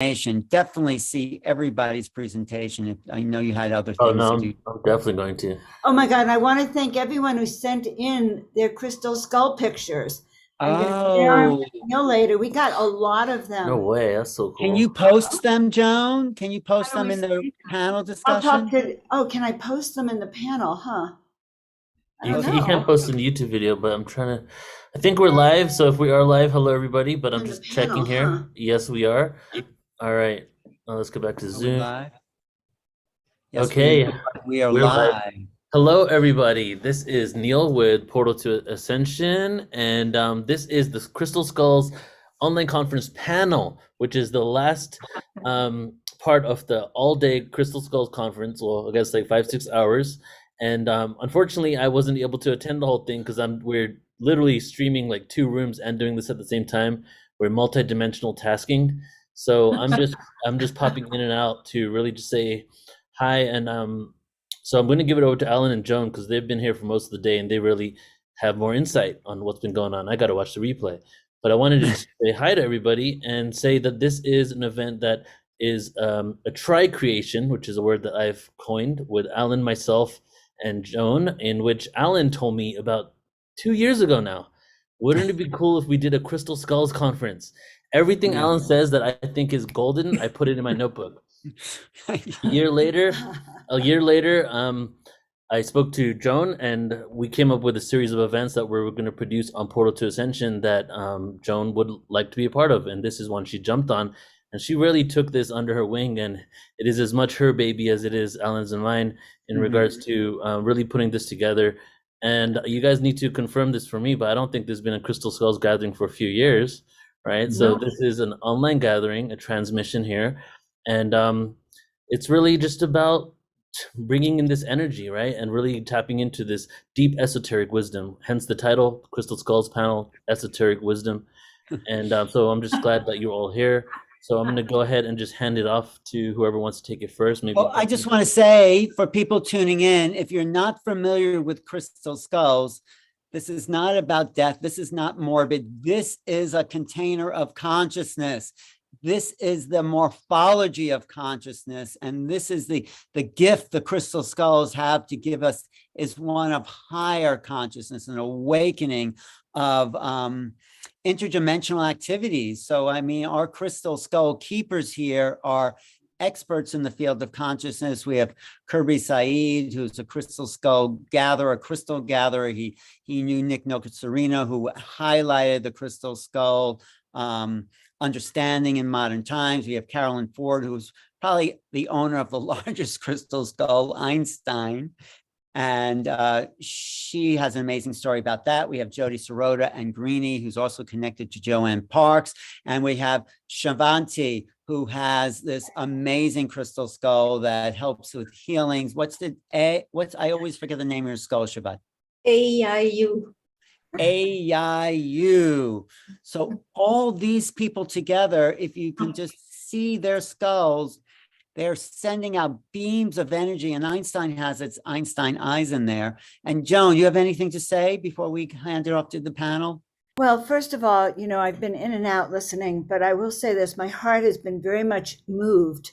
definitely see everybody's presentation. I know you had other Oh things no, to I'm, do. I'm definitely going to. Oh my God, and I want to thank everyone who sent in their crystal skull pictures. I'm going to share them Oh, with you later. We got a lot of No them. way, that's so can you cool. post them, Joan? Can you How post do them we in the see? panel I'll talk discussion? to, oh, can I post them in the panel? Huh? I You don't you can't know. post in the YouTube video, but I'm trying to. I think we're live, so if we are live, hello everybody. But I'm In the just panel, checking huh? here. Yes, we are. All right. Let's go back to Are we Zoom. live? Yes, Okay, we are we're live. live. Hello, everybody. This is Neil with Portal to Ascension, and this is the Crystal Skulls online conference panel, which is the last part of the all-day Crystal Skulls conference. Well, I guess like 5-6 hours, and unfortunately, I wasn't able to attend the whole thing because we're literally streaming like two rooms and doing this at the same time. We're multi-dimensional tasking, so I'm just popping in and out to really just say hi and so I'm going to give it over to Alan and Joan because they've been here for most of the day and they really have more insight on what's been going on. I got to watch the replay, but I wanted to just say hi to everybody and say that this is an event that is a tri-creation, which is a word that I've coined with Alan, myself, and Joan, in which Alan told me about 2 years ago now. Wouldn't it be cool if we did a Crystal Skulls conference? Everything Yeah. Alan says that I think is golden, I put it in my notebook. A year later, I spoke to Joan and we came up with a series of events that we were going to produce on Portal to Ascension that Joan would like to be a part of. And this is one she jumped on. And she really took this under her wing. And it is as much her baby as it is Alan's and mine in regards to really putting this together. And you guys need to confirm this for me, but I don't think there's been a Crystal Skulls gathering for a few years, right? So this is an online gathering, a transmission here. And it's really just about bringing in this energy, right? And really tapping into this deep esoteric wisdom, hence the title, Crystal Skulls Panel, Esoteric Wisdom. And so I'm just glad that you're all here. So I'm going to go ahead and just hand it off to whoever wants to take it first. Maybe. Well, I just want to say for people tuning in, if you're not familiar with crystal skulls, this is not about death. This is not morbid. This is a container of consciousness. This is the morphology of consciousness. And this is the gift the crystal skulls have to give us is one of higher consciousness, an awakening of interdimensional activities. So, I mean, our crystal skull keepers here are experts in the field of consciousness. We have Kirby Seid, who's a crystal skull gatherer, a crystal gatherer. He knew Nick Nococerino, who highlighted the crystal skull understanding in modern times. We have Carolyn Ford, who's probably the owner of the largest crystal skull, Einstein. And she has an amazing story about that. We have Jodi, Serota, and Greenie, who's also connected to Joanne Parks. And we have ShavatY, who has this amazing crystal skull that helps with healings. I always forget the name of your skull, Shavat. AIU. AIU. So all these people together, if you can just see their skulls, they're sending out beams of energy, and Einstein has its Einstein eyes in there. And Joan, you have anything to say before we hand it off to the panel? Well, first of all, I've been in and out listening, but I will say this, my heart has been very much moved.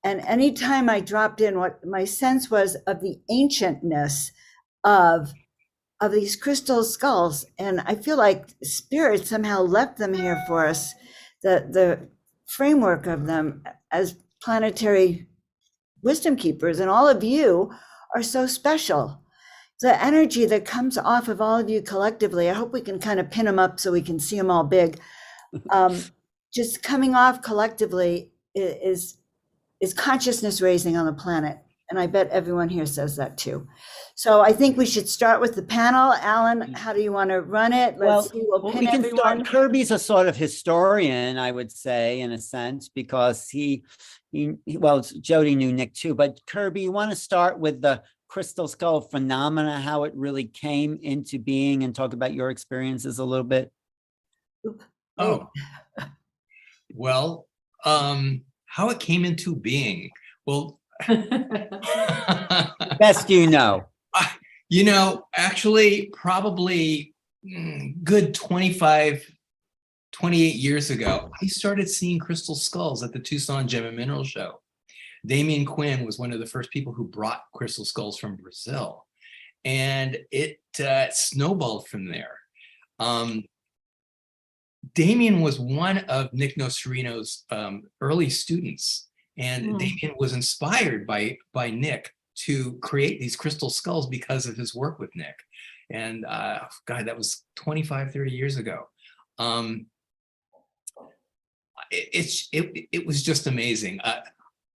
And anytime I dropped in, what my sense was of the ancientness of these crystal skulls. And I feel like spirit somehow left them here for us, the framework of them as planetary wisdom keepers. And all of you are so special. The energy that comes off of all of you collectively, I hope we can kind of pin them up so we can see them all big. Just coming off collectively is consciousness raising on the planet. And I bet everyone here says that too. So I think we should start with the panel. Alan, how do you want to run it? Let's see. We'll pin everyone. Start. Kirby's a sort of historian, I would say, in a sense, because well, Jodi knew Nick too, but Kirby, you want to start with the crystal skull phenomena, how it really came into being, and talk about your experiences a little bit? Oh, well, how it came into being. Well, best you know. Actually, probably good 25 28 years ago, I started seeing crystal skulls at the Tucson Gem and Mineral Show. Damian Quinn was one of the first people who brought crystal skulls from Brazil. And it snowballed from there. Damian was one of Nick Nocerino's early students. And Damian was inspired by Nick to create these crystal skulls because of his work with Nick. And God, that was 25, 30 years ago. It was just amazing.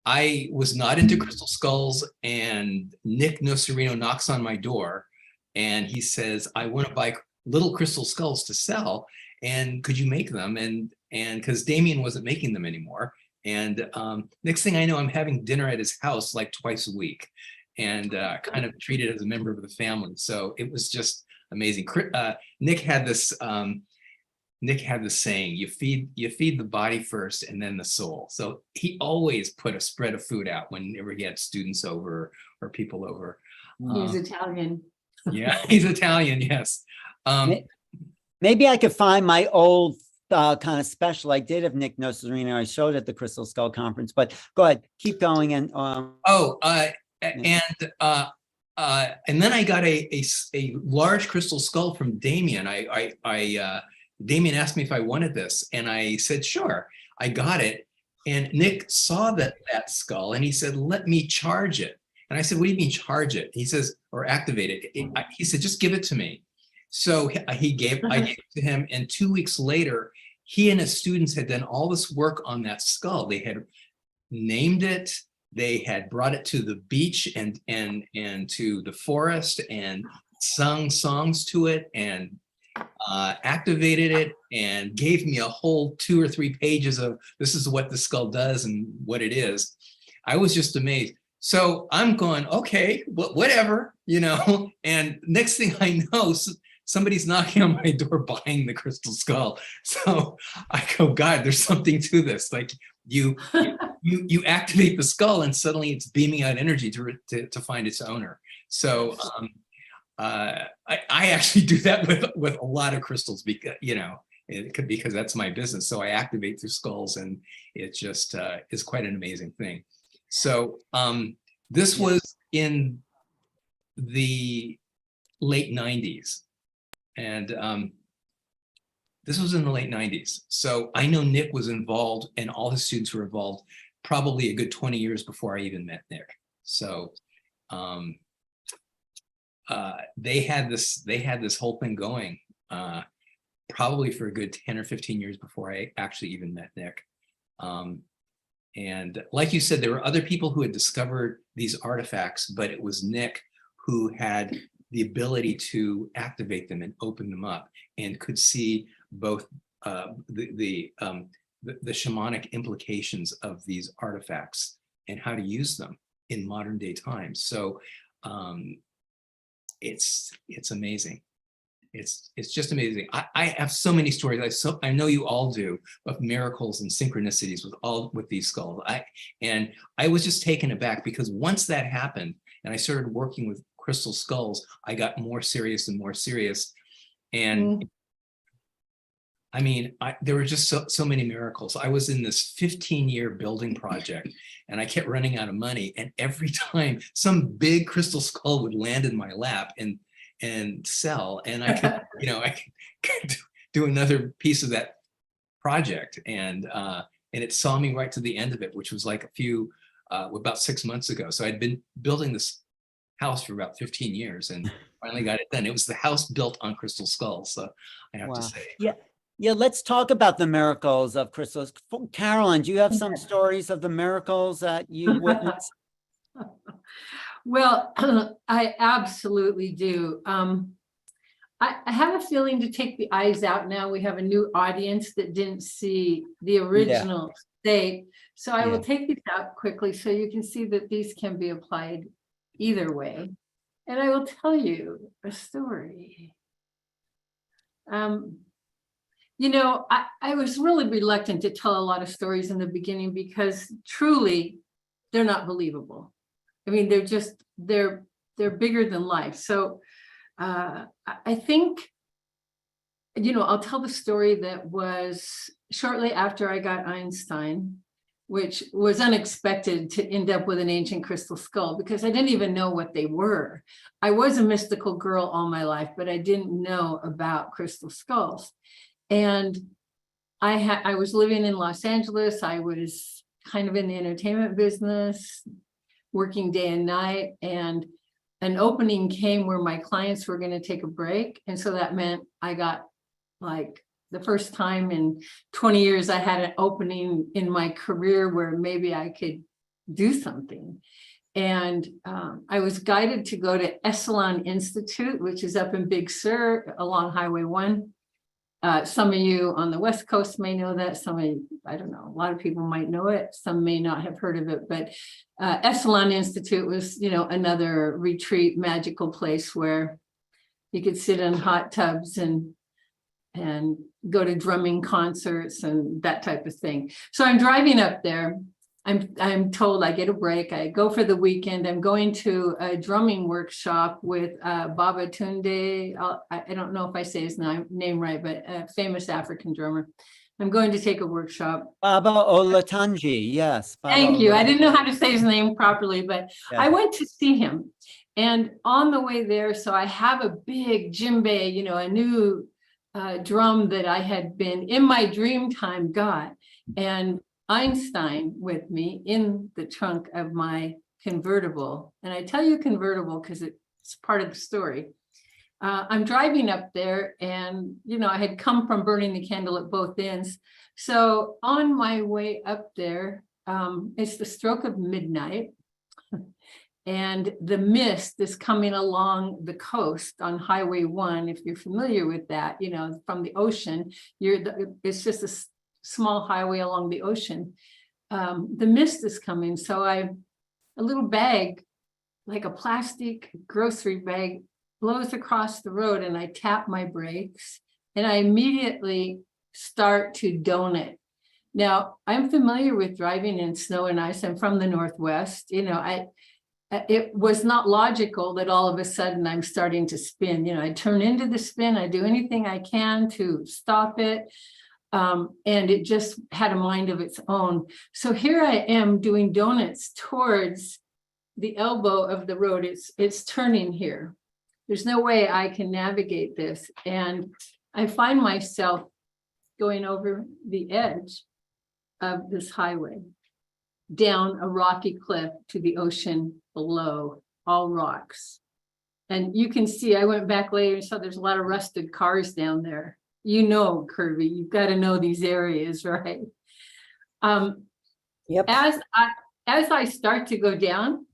I was not into crystal skulls, and Nick Nocerino knocks on my door and he says, I want to buy little crystal skulls to sell, and could you make them? And because Damian wasn't making them anymore. And next thing I know, I'm having dinner at his house like twice a week, and kind of treated as a member of the family. So it was just amazing. Nick had this saying, you feed the body first and then the soul. So he always put a spread of food out whenever he had students over or people over. He's Italian. Yeah, he's Italian, yes. Maybe I could find my old kind of special I did of Nick Nocerino. I showed at the Crystal Skull Conference, but go ahead, keep going. And and then I got a large crystal skull from Damian. Damian asked me if I wanted this, and I said, sure. I got it. And Nick saw that skull, and he said, let me charge it. And I said, what do you mean charge it? He says, or activate it. He said, just give it to me. So I gave it to him, and 2 weeks later, he and his students had done all this work on that skull. They had named it, they had brought it to the beach and to the forest and sung songs to it and activated it, and gave me a whole 2 or 3 pages of this is what the skull does and what it is. I was just amazed. So I'm going, okay, whatever, and next thing I know, somebody's knocking on my door buying the crystal skull. So I go, God, there's something to this. Like you activate the skull and suddenly it's beaming out energy to find its owner. So I actually do that with a lot of crystals because, because that's my business. So I activate through skulls, and it just is quite an amazing thing. So this was in the late 90s. And this was in the late 90s. So I know Nick was involved, and all his students were involved probably a good 20 years before I even met Nick. So they had this whole thing going probably for a good 10 or 15 years before I actually even met Nick. And like you said, there were other people who had discovered these artifacts, but it was Nick who had the ability to activate them and open them up, and could see both the shamanic implications of these artifacts and how to use them in modern day times. So it's amazing. It's just amazing. I have so many stories. I know you all do, of miracles and synchronicities with these skulls. I was just taken aback, because once that happened and I started working with crystal skulls, I got more serious and more serious. And I mean, there were just so many miracles. I was in this 15-year building project, and I kept running out of money. And every time some big crystal skull would land in my lap and sell, and I could, I could do another piece of that project. And it saw me right to the end of it, which was like about 6 months ago. So I'd been building this house for about 15 years and finally got it done. It was the house built on crystal skulls. So I have to say. Yeah, let's talk about the miracles of crystals. Carolyn, do you have some stories of the miracles that you witnessed? Well, I absolutely do. I have a feeling, to take the eyes out now, we have a new audience that didn't see the original state. So I will take these out quickly so you can see that these can be applied either way. And I will tell you a story. I was really reluctant to tell a lot of stories in the beginning, because truly they're not believable. I mean, they're bigger than life. So I think I'll tell the story that was shortly after I got Einstein, which was unexpected to end up with an ancient crystal skull, because I didn't even know what they were. I was a mystical girl all my life, but I didn't know about crystal skulls. And I was living in Los Angeles. I was kind of in the entertainment business, working day and night, and an opening came where my clients were going to take a break. And so that meant I got, like, the first time in 20 years, I had an opening in my career where maybe I could do something. And I was guided to go to Esalen Institute, which is up in Big Sur along Highway 1. Some of you on the West Coast may know that. Some of you, I don't know, a lot of people might know it. Some may not have heard of it, but Esalen Institute was, another retreat, magical place where you could sit in hot tubs and go to drumming concerts and that type of thing. So I'm driving up there. I'm told I get a break. I go for the weekend. I'm going to a drumming workshop with Baba Tunde. I don't know if I say his name right, but a famous African drummer. I'm going to take a workshop. Baba Olatunji, yes. Baba Thank you. I Olatunji. didn't know how to say his name properly, but Yeah. I went to see him. And on the way there, so I have a big djembe, a new drum that I had been in my dream time got, and Einstein with me in the trunk of my convertible. And I tell you convertible because it's part of the story. I'm driving up there, and I had come from burning the candle at both ends. So on my way up there, it's the stroke of midnight, and the mist is coming along the coast on Highway 1. If you're familiar with that, from the ocean, it's just a small highway along the ocean. The mist is coming, so a little bag, like a plastic grocery bag, blows across the road, and I tap my brakes, and I immediately start to donut. Now, I'm familiar with driving in snow and ice. I'm from the Northwest. It was not logical that all of a sudden I'm starting to spin. I turn into the spin. I do anything I can to stop it. And it just had a mind of its own. So here I am doing donuts towards the elbow of the road. It's turning here. There's no way I can navigate this. And I find myself going over the edge of this highway, down a rocky cliff to the ocean below, all rocks. And you can see, I went back later and saw there's a lot of rusted cars down there. Kirby, you've got to know these areas, right? Yep. As I start to go down,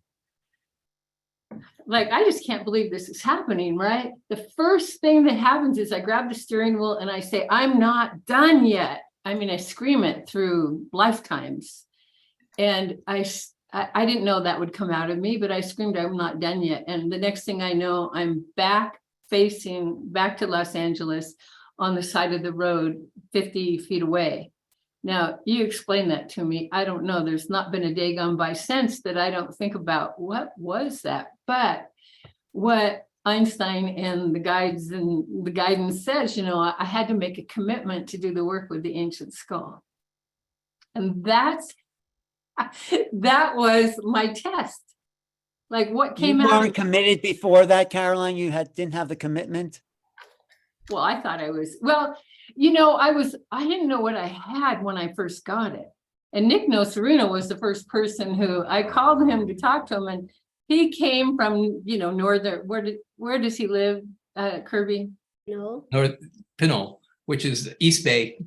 I just can't believe this is happening, right? The first thing that happens is I grab the steering wheel and I say, I'm not done yet. I mean, I scream it through lifetimes. And I didn't know that would come out of me, but I screamed, I'm not done yet. And the next thing I know, I'm facing back to Los Angeles on the side of the road, 50 feet away. Now, you explain that to me. I don't know. There's not been a day gone by since that I don't think about what was that. But what Einstein and the guides and the guidance says, I had to make a commitment to do the work with the ancient skull. And that was my test. What came out. You weren't committed before that, Carolyn? You didn't have the commitment? Well, I thought I was. Well, I didn't know what I had when I first got it. And Nick Nocerino was the first person who I called him to talk to him. And he came from, northern, where does he live, Kirby? No. North Pinole, which is East Bay,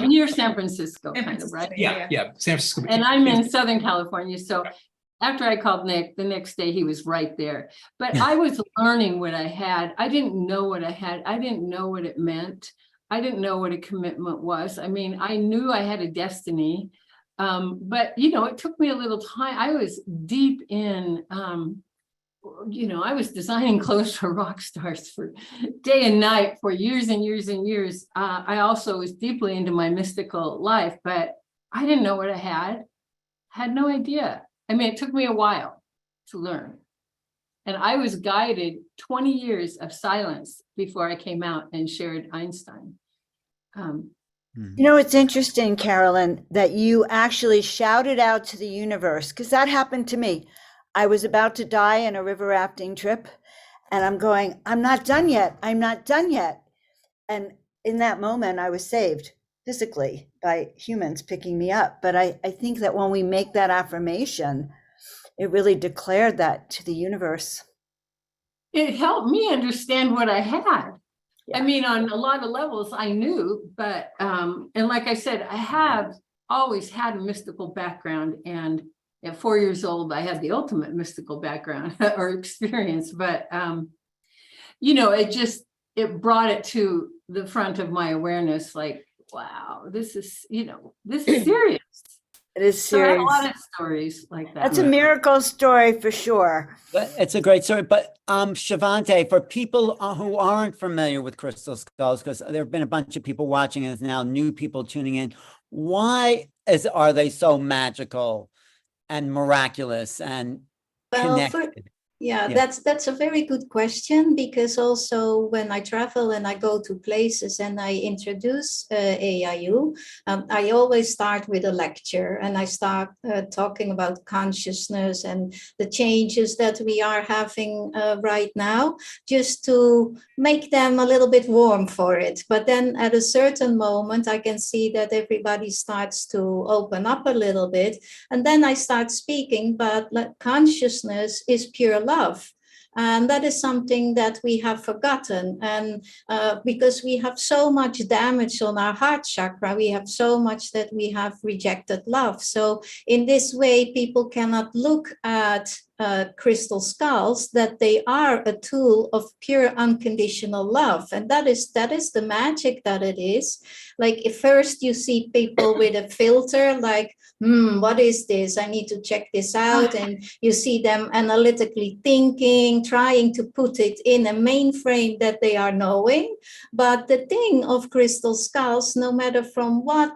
near San Francisco, kind of, right? Yeah, San Francisco. And I'm in Southern California. So after I called Nick, the next day he was right there. But I was learning what I had. I didn't know what I had. I didn't know what it meant. I didn't know what a commitment was. I mean, I knew I had a destiny, but, it took me a little time. I was deep in, I was designing clothes for rock stars for day and night for years and years and years. I also was deeply into my mystical life, but I didn't know what I had no idea. I mean, it took me a while to learn. And I was guided 20 years of silence. before I came out and shared Einstein. You know, it's interesting, Carolyn, that you actually shouted out to the universe, because that happened to me. I was about to die in a river rafting trip, and I'm going, I'm not done yet. I'm not done yet. And in that moment, I was saved physically by humans picking me up. But I think that when we make that affirmation, it really declared that to the universe. It helped me understand what I had. Yeah. I mean, on a lot of levels I knew, but, and like I said, I have always had a mystical background, and at 4 years old, I had the ultimate mystical background or experience, but, you know, it brought it to the front of my awareness, like, wow, this is, you know, this is serious. It is So I have serious. a lot of stories like that. That's a miracle story for sure. But it's a great story. But ShavatY, for people who aren't familiar with crystal skulls, because there have been a bunch of people watching us now, new people tuning in, why are they so magical and miraculous and connected? Yeah, Yeah. that's a very good question, because also when I travel and I go to places and I introduce AIU, I always start with a lecture, and I start talking about consciousness and the changes that we are having right now, just to make them a little bit warm for it. But then at a certain moment, I can see that everybody starts to open up a little bit, and then I start speaking, but consciousness is pure love. And that is something that we have forgotten. And because we have so much damage on our heart chakra, we have so much that we have rejected love. So in this way, people cannot look at crystal skulls, that they are a tool of pure unconditional love. And that is the magic that it is. Like, at first you see people with a filter, like, what is this? I need to check this out. And you see them analytically thinking, trying to put it in a mainframe that they are knowing. But the thing of crystal skulls, no matter from what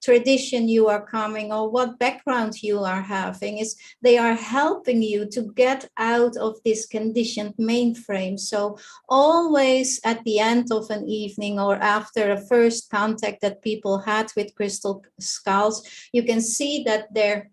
tradition you are coming or what background you are having, is they are helping you to get out of this conditioned mainframe. So always at the end of an evening or after a first contact that people had with crystal skulls, you can see that their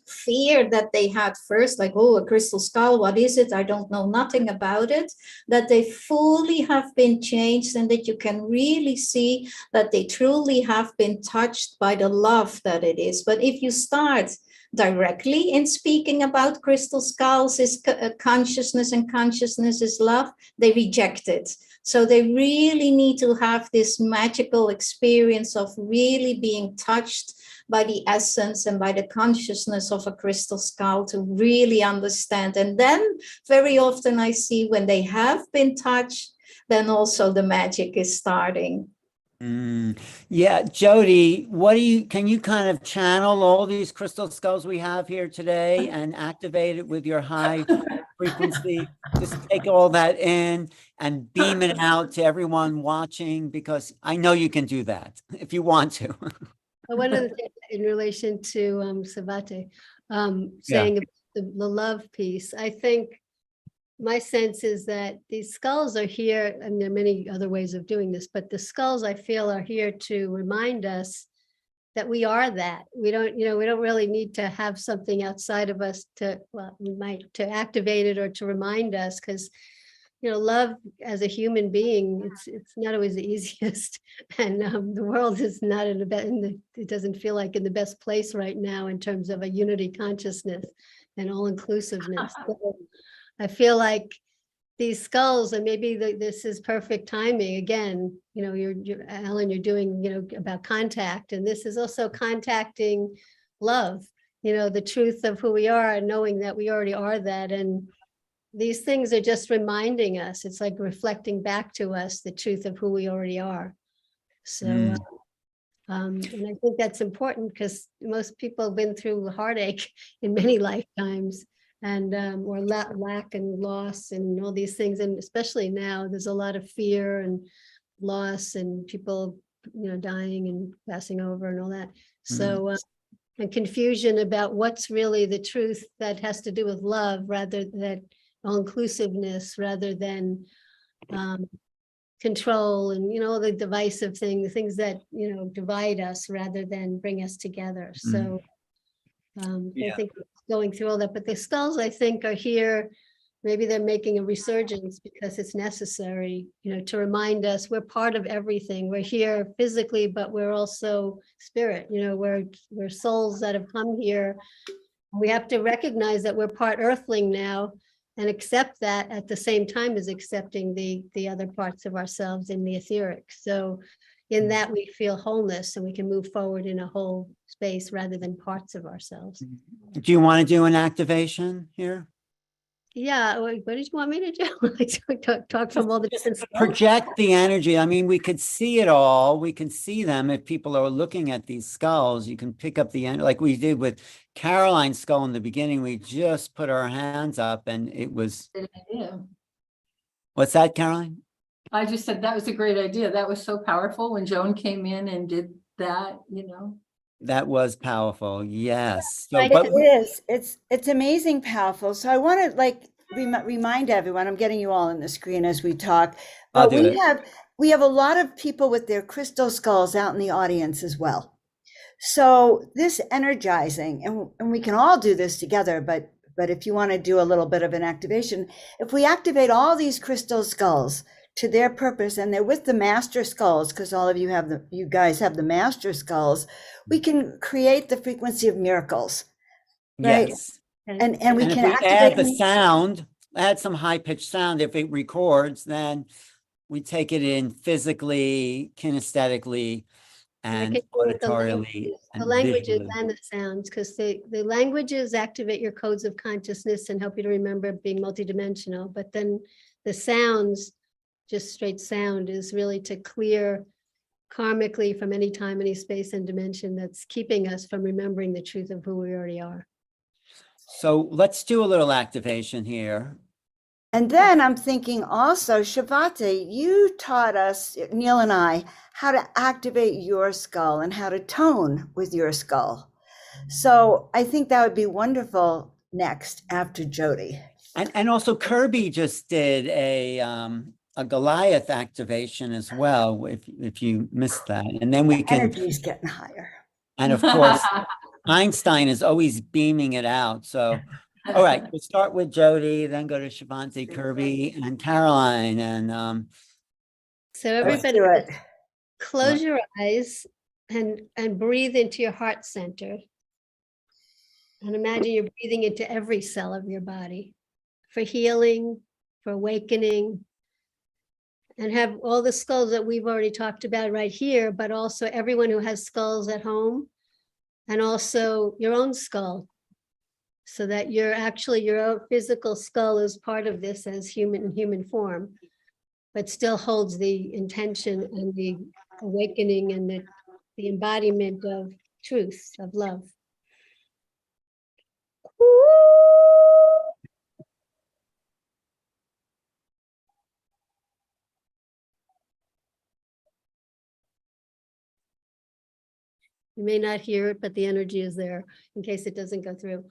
fear that they had first, like, oh, a crystal skull, what is it? I don't know nothing about it, that they fully have been changed, and that you can really see that they truly have been touched by the love that it is. But if you start directly in speaking about crystal skulls is consciousness, and consciousness is love, they reject it. So they really need to have this magical experience of really being touched by the essence and by the consciousness of a crystal skull to really understand. And then very often I see when they have been touched, then also the magic is starting. Yeah, Jodi, can you kind of channel all these crystal skulls we have here today and activate it with your high frequency? Just take all that in and beam it out to everyone watching, because I know you can do that if you want to. One of the things in relation to ShavatY, saying about the love piece, I think my sense is that these skulls are here, and there are many other ways of doing this, but the skulls I feel are here to remind us that we are that. We don't really need to have something outside of us to activate it or to remind us, because love as a human being, it's not always the easiest, and the world is not it doesn't feel like in the best place right now in terms of a unity consciousness and all inclusiveness. So I feel like these skulls, and maybe this is perfect timing again. You're Alan, you're doing about contact, and this is also contacting love. The truth of who we are, and knowing that we already are that, and these things are just reminding us. It's like reflecting back to us the truth of who we already are. So, and I think that's important, because most people have been through heartache in many lifetimes, and or lack and loss and all these things. And especially now, there's a lot of fear and loss, and people, dying and passing over and all that. So, and confusion about what's really the truth that has to do with love, rather than all inclusiveness, rather than control and, the divisive things that, divide us rather than bring us together. So I think going through all that, but the skulls, I think, are here. Maybe they're making a resurgence because it's necessary, to remind us we're part of everything. We're here physically, but we're also spirit, we're souls that have come here. We have to recognize that we're part earthling now and accept that at the same time as accepting the other parts of ourselves in the etheric. So in that we feel wholeness and we can move forward in a whole space rather than parts of ourselves. Do you want to do an activation here? Yeah, what did you want me to do? Talk from all the different skulls? Project the energy. I mean, we could see it all. We can see them. If people are looking at these skulls, you can pick up the end like we did with Caroline's skull in the beginning. We just put our hands up and it was. What's that, Caroline? I just said that was a great idea. That was so powerful when Joan came in and did that, That was powerful. Yes. So, It is. It's amazing powerful. So I want to remind everyone, I'm getting you all on the screen as we talk, but we have a lot of people with their crystal skulls out in the audience as well. So this energizing, and we can all do this together, but if you want to do a little bit of an activation, if we activate all these crystal skulls to their purpose, and they're with the master skulls, because all of you guys have the master skulls, we can create the frequency of miracles, right? Yes. And we can add the sound, add some high-pitched sound. If it records, then we take it in physically, kinesthetically, and auditorially. The languages and the sounds, because the languages activate your codes of consciousness and help you to remember being multidimensional. But then the sounds, just straight sound, is really to clear karmically from any time, any space and dimension that's keeping us from remembering the truth of who we already are. So let's do a little activation here. And then I'm thinking also, ShavatY, you taught us, Neil and I, how to activate your skull and how to tone with your skull. So I think that would be wonderful next after Jodi. And also Kirby just did a Goliath activation as well, if you missed that. And then we can. Energy's getting higher. And of course, Einstein is always beaming it out. So, all right, we'll start with Jodi, then go to ShavatY, Kirby, and Caroline. And so everybody close your eyes and breathe into your heart center. And imagine you're breathing into every cell of your body for healing, for awakening, and have all the skulls that we've already talked about right here, but also everyone who has skulls at home, and also your own skull, so that you're actually, your own physical skull is part of this as human form, but still holds the intention and the awakening and the embodiment of truth, of love. You may not hear it, but the energy is there in case it doesn't go through.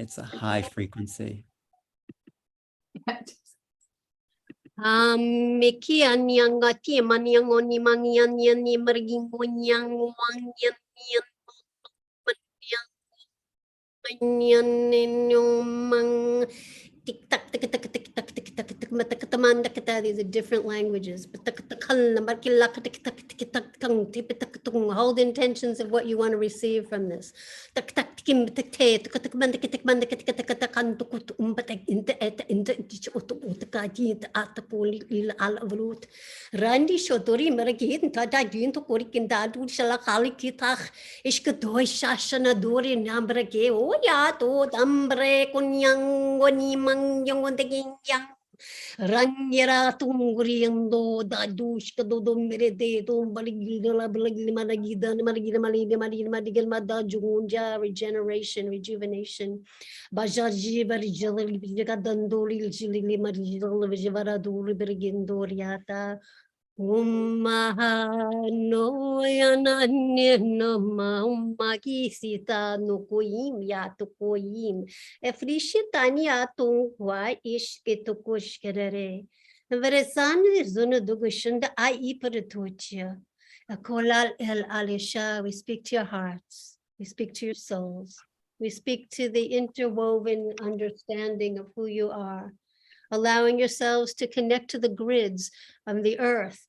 it's a high frequency. Miki anyang ati maniang oni mangian yan ni merging monyang wang yan yan yung mang tik tak tik tak tik tak tik tak tik matakataman takata. These are different languages, but hold intentions of what you want to receive from this. Randi shodori meragin tada din to korikinda du shalakali kitach ishkadoi shashana dori nambrage o ya to dambre kunyang wani mang yang wandaging yang Ranyera tunguriendo da dushka do mere de do baligida la baligida maragida marigida mada junja regeneration, rejuvenation. Bajaji barijali biga dandoli jili marigida vijavara duri bergindoriata. Umahano yananino maumagisita nukuim ya tukuim. Efrishitania tungwa ishkitukushkerere. Veresan zunu dugushunda I iperitucha. Akolal el alisha. We speak to your hearts. We speak to your souls. We speak to the interwoven understanding of who you are, allowing yourselves to connect to the grids of the earth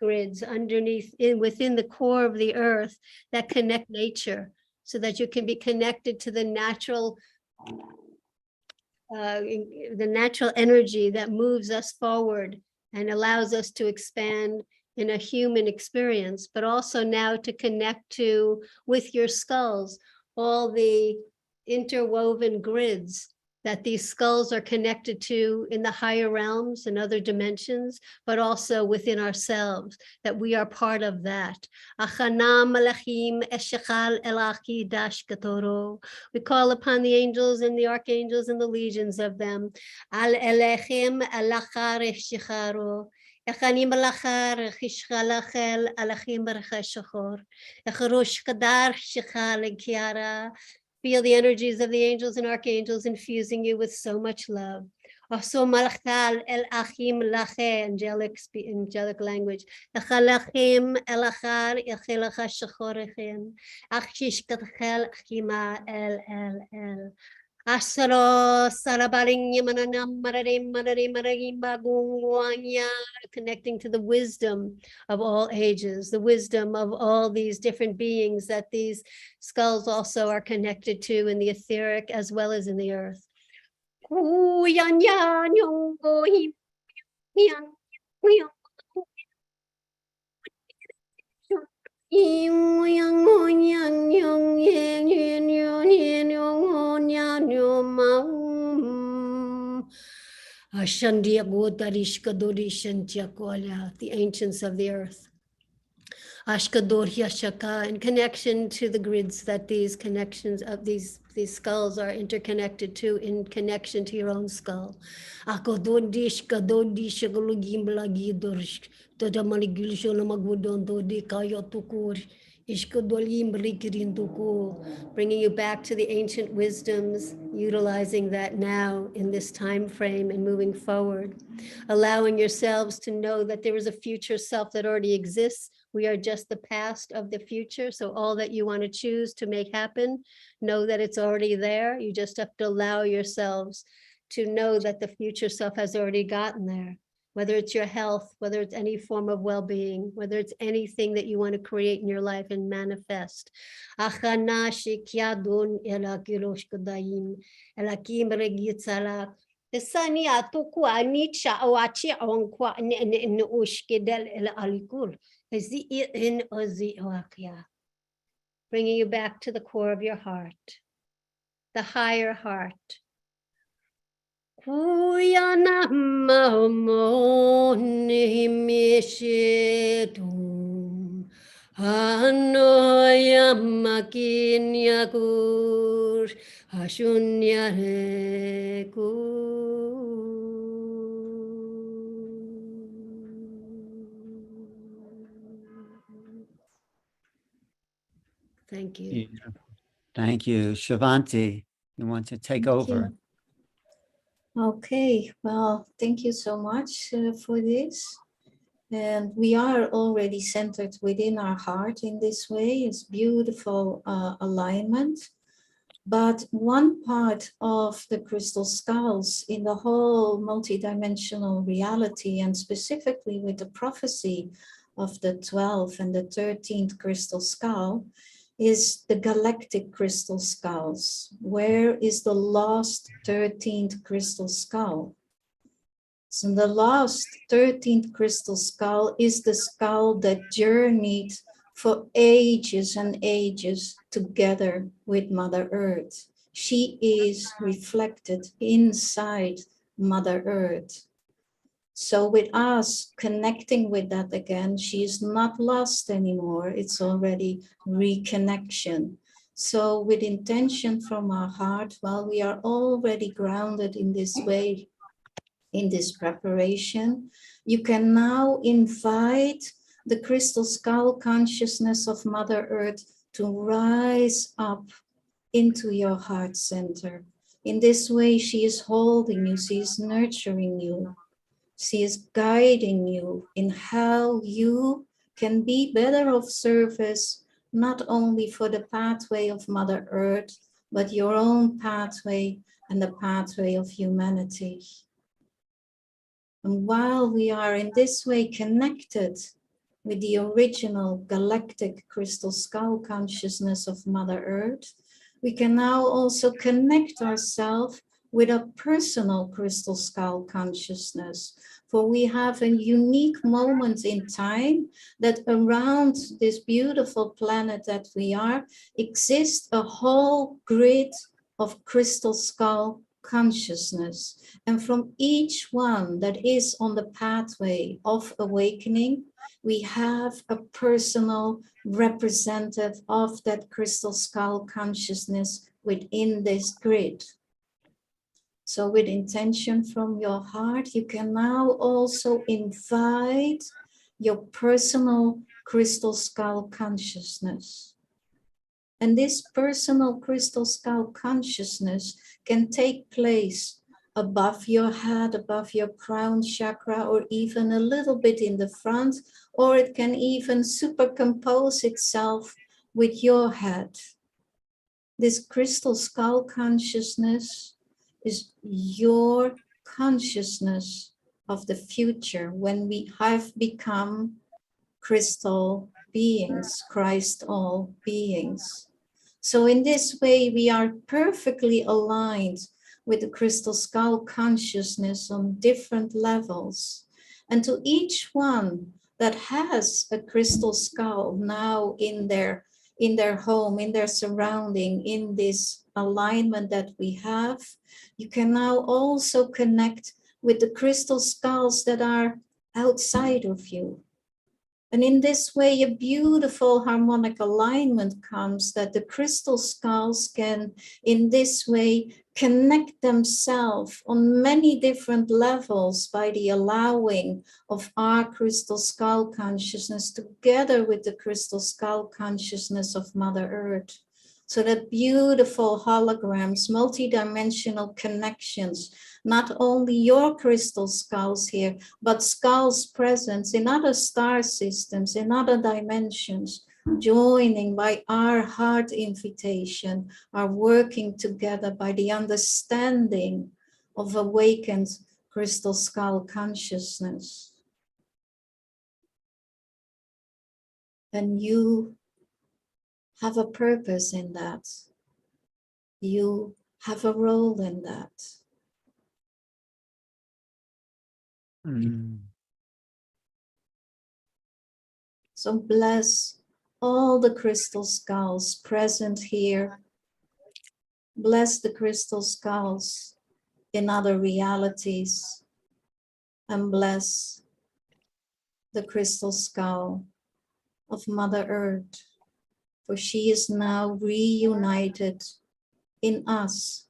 grids underneath, within the core of the earth that connect nature, so that you can be connected to the natural energy that moves us forward and allows us to expand in a human experience, but also now to connect to, with your skulls, all the interwoven grids that these skulls are connected to in the higher realms and other dimensions, but also within ourselves, that we are part of that. We call upon the angels and the archangels and the legions of them. Feel the energies of the angels and archangels infusing you with so much love. Also, malachal el achim lache, angelic language. Echalachim elachar echelacha shachorechem. Achishkatchel achima el. Asaro sarabaring yamanam mararim bagungwanya, connecting to the wisdom of all ages, the wisdom of all these different beings that these skulls also are connected to in the etheric as well as in the earth. The ancients of the earth. Ashkador Yashaka, in connection to the grids that these connections of these skulls are interconnected to, in connection to your own skull. Akododish kadodish galugimblagi dorsh todamaligulsho magudon dodi kayotukur ishkodolim rikirintuku, bringing you back to the ancient wisdoms, utilizing that now in this time frame and moving forward, allowing yourselves to know that there is a future self that already exists. We are just the past of the future. So all that you want to choose to make happen, know that it's already there. You just have to allow yourselves to know that the future self has already gotten there, whether it's your health, whether it's any form of well-being, whether it's anything that you want to create in your life and manifest. Bringing you back to the core of your heart, the higher heart. Thank you. Beautiful. Thank you. ShavatY, you want to take over? Okay, well, thank you so much for this. And we are already centered within our heart in this way. It's beautiful alignment. But one part of the crystal skulls in the whole multidimensional reality, and specifically with the prophecy of the 12th and the 13th crystal skull, is the galactic crystal skulls. Where is the lost 13th crystal skull? So the last 13th crystal skull is the skull that journeyed for ages and ages together with Mother Earth. She is reflected inside Mother Earth. So with us connecting with that again, she is not lost anymore. It's already reconnection. So with intention from our heart, while we are already grounded in this way, in this preparation, you can now invite the crystal skull consciousness of Mother Earth to rise up into your heart center. In this way, she is holding you, she is nurturing you, she is guiding you in how you can be better of service, not only for the pathway of Mother Earth, but your own pathway and the pathway of humanity. And while we are in this way connected with the original galactic crystal skull consciousness of Mother Earth, we can now also connect ourselves with a personal crystal skull consciousness. For we have a unique moment in time that around this beautiful planet that we are, exists a whole grid of crystal skull consciousness. And from each one that is on the pathway of awakening, we have a personal representative of that crystal skull consciousness within this grid. So with intention from your heart, you can now also invite your personal crystal skull consciousness. And this personal crystal skull consciousness can take place above your head, above your crown chakra, or even a little bit in the front, or it can even supercompose itself with your head. This crystal skull consciousness is your consciousness of the future when we have become crystal beings, Christ all beings. So in this way, we are perfectly aligned with the crystal skull consciousness on different levels. And to each one that has a crystal skull now in their home, in their surrounding, in this alignment that we have, you can now also connect with the crystal skulls that are outside of you. And in this way, a beautiful harmonic alignment comes that the crystal skulls can, in this way, connect themselves on many different levels by the allowing of our crystal skull consciousness together with the crystal skull consciousness of Mother Earth. So that beautiful holograms, multidimensional connections, not only your crystal skulls here, but skulls present in other star systems, in other dimensions, joining by our heart invitation, are working together by the understanding of awakened crystal skull consciousness. And you have a purpose in that. You have a role in that. So bless all the crystal skulls present here. Bless the crystal skulls in other realities. And bless the crystal skull of Mother Earth. For she is now reunited in us.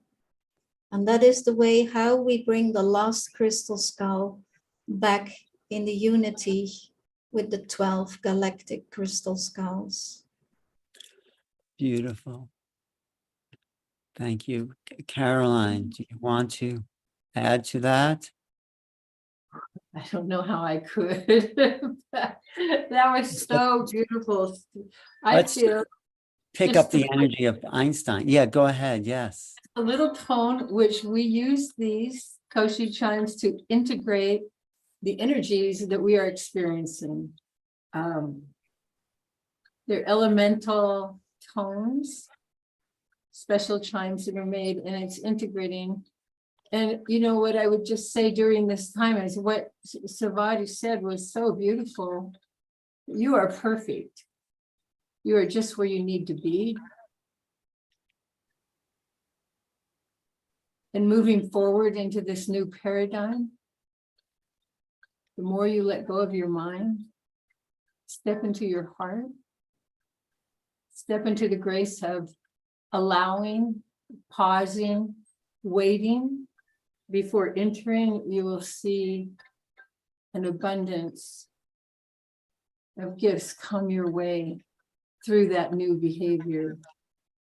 And that is the way how we bring the lost crystal skull back in the unity with the 12 galactic crystal skulls. Beautiful. Thank you. Caroline, do you want to add to that? I don't know how I could. That was so beautiful. Let's pick just up the energy of Einstein. Yeah, go ahead. Yes. a little tone, which we use these Koshi chimes to integrate the energies that we are experiencing. They're elemental tones, special chimes that are made, and it's integrating. And you know what I would just say during this time is what ShavatY said was so beautiful. You are perfect. You are just where you need to be. And moving forward into this new paradigm, the more you let go of your mind, step into your heart, step into the grace of allowing, pausing, waiting, before entering, you will see an abundance of gifts come your way through that new behavior,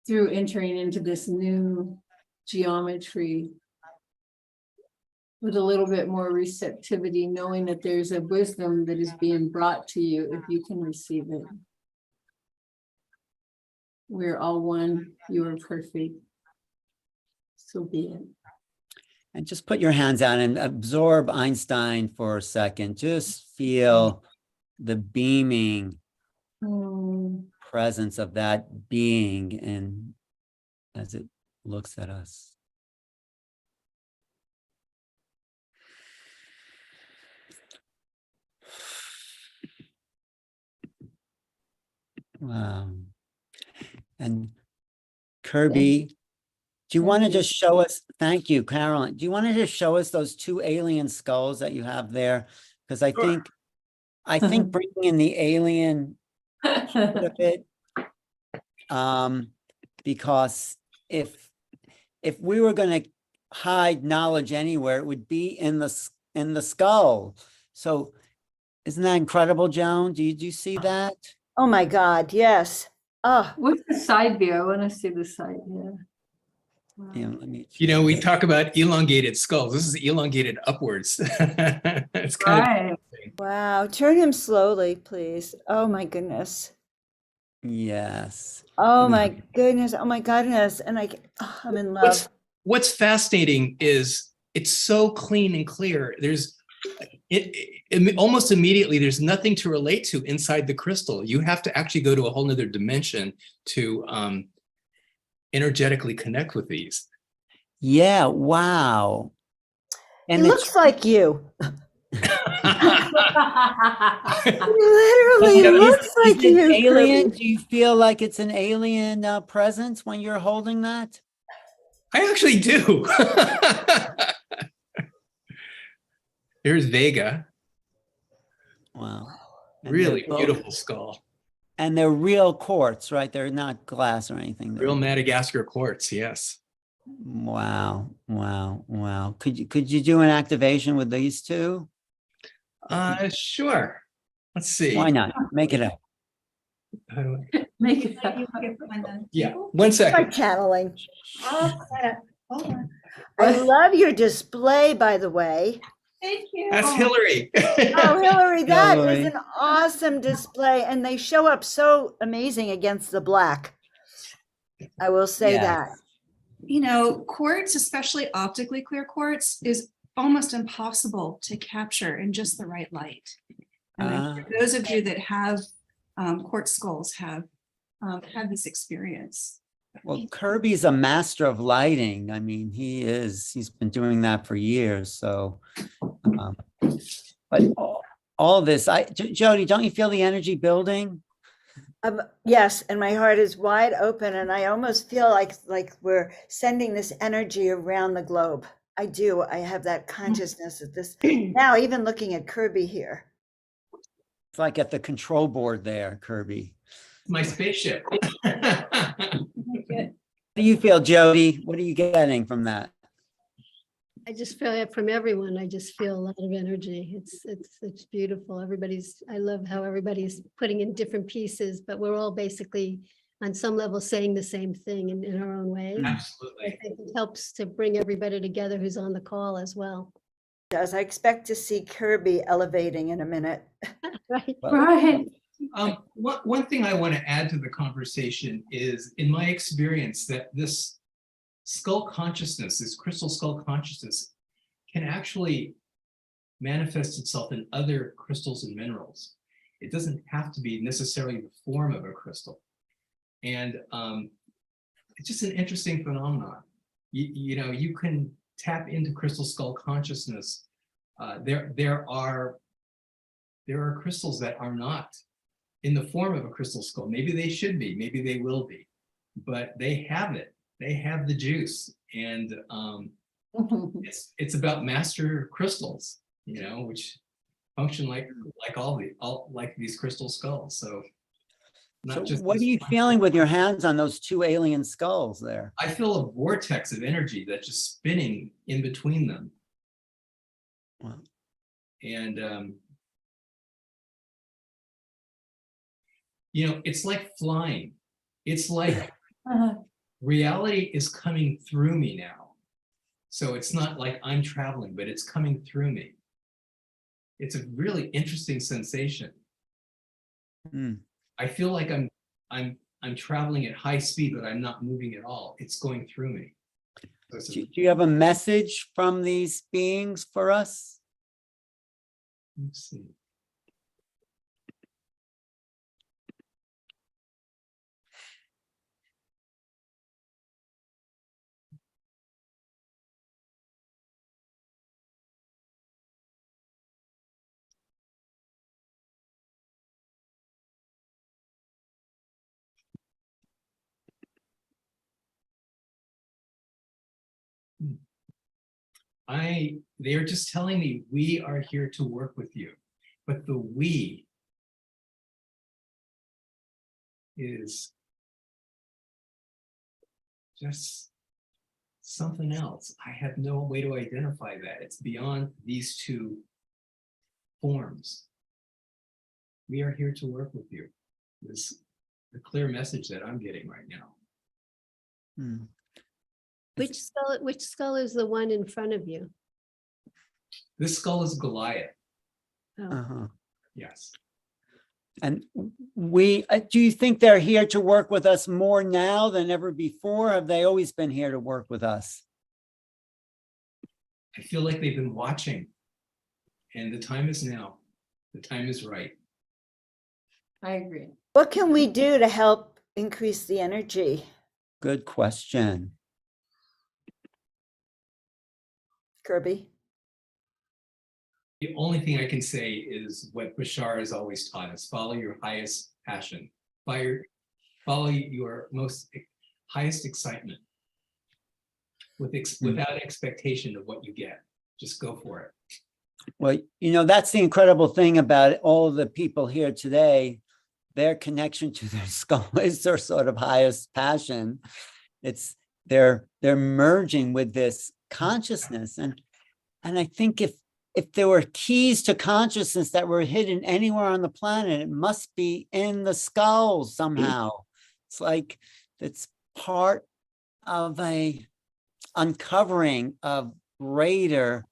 through entering into this new geometry with a little bit more receptivity, knowing that there's a wisdom that is being brought to you if you can receive it. We're all one. You are perfect. So be it. And just put your hands out and absorb Einstein for a second. Just feel the beaming presence of that being, and as it looks at us. Wow. And Kirby, do you want to just show us, thank you, Carolyn. Do you want to just show us those two alien skulls that you have there? Because I think bringing in the alien part of it, because if we were going to hide knowledge anywhere, it would be in the skull. So isn't that incredible, Joan? Do you see that? Oh my God, yes. Oh, What's the side view? I want to see the side view. Wow. Yeah, let me. You know, we talk about elongated skulls. This is elongated upwards. It's kind of wow. Turn him slowly, please. Oh my goodness. Yes. Oh my goodness. Oh my goodness. And I'm in love. What's fascinating is it's so clean and clear. There's almost immediately, there's nothing to relate to inside the crystal. You have to actually go to a whole nother dimension to energetically connect with these. Yeah, wow. And He looks like you. He literally looks like is it you. alien? Kirby. Do you feel like it's an alien presence when you're holding that? I actually do. There's Vega. Wow. And Really they're both- beautiful skull. And they're real quartz, right? They're not glass or anything. Real Madagascar quartz, yes. Wow, wow, wow. Could you do an activation with these two? Sure. Let's see. Why not? Make it up. How do I- Make it up. Yeah, 1 Start second. channeling. Hold on. I love your display, by the way. Thank you. That's Hillary. Oh, Hillary, that is Hillary. an awesome display. And they show up so amazing against the black. I will say Yes. that. You know, quartz, especially optically clear quartz, is almost impossible to capture in just the right light. And I'm sure those of you that have quartz skulls have had this experience. Well, Kirby's a master of lighting. I mean, he's been doing that for years. So, but all this, Jodi, don't you feel the energy building? Yes, and my heart is wide open, and I almost feel like we're sending this energy around the globe. I do. I have that consciousness of this now, even looking at Kirby here. It's like at the control board there, Kirby. My spaceship. How do you feel, Jodi? What are you getting from that? I just feel it from everyone. I just feel a lot of energy. It's beautiful. I love how everybody's putting in different pieces, but we're all basically on some level saying the same thing in our own way. I Absolutely. think it helps to bring everybody together who's on the call as well. I expect to see Kirby elevating in a minute. Right. Right. One thing I want to add to the conversation is, in my experience, that this skull consciousness, this crystal skull consciousness, can actually manifest itself in other crystals and minerals. It doesn't have to be necessarily the form of a crystal. And it's just an interesting phenomenon. You know, you can tap into crystal skull consciousness. There are crystals that are not in the form of a crystal skull. Maybe they should be, maybe they will be, but they have it. They have the juice, and it's about master crystals, you know, which function like these crystal skulls. So not So just what this are you one. feeling with your hands on those two alien skulls there? I feel a vortex of energy that's just spinning in between them. Wow. And you know, it's like flying. It's like reality is coming through me now. So it's not like I'm traveling, but it's coming through me. It's a really interesting sensation. Mm. I feel like I'm traveling at high speed, but I'm not moving at all. It's going through me. So it's Do you have a message from these beings for us? let's see. They're just telling me we are here to work with you, but the we is just something else. I have no way to identify that. It's beyond these two forms. We are here to work with you. This is the clear message that I'm getting right now. Hmm. Which skull is the one in front of you? This skull is Goliath. Oh. Uh-huh. Yes. And do you think they're here to work with us more now than ever before? Have they always been here to work with us? I feel like they've been watching, and the time is now. The time is right. I agree. What can we do to help increase the energy? Good question. Kirby? The only thing I can say is what Bashar has always taught us: follow your highest passion, follow your most highest excitement, without expectation of what you get. Just go for it. Well, you know, that's the incredible thing about all of the people here today. Their connection to their skull is their sort of highest passion. It's they're merging with this consciousness. And I think if there were keys to consciousness that were hidden anywhere on the planet, it must be in the skull somehow. It's like it's part of a uncovering of greater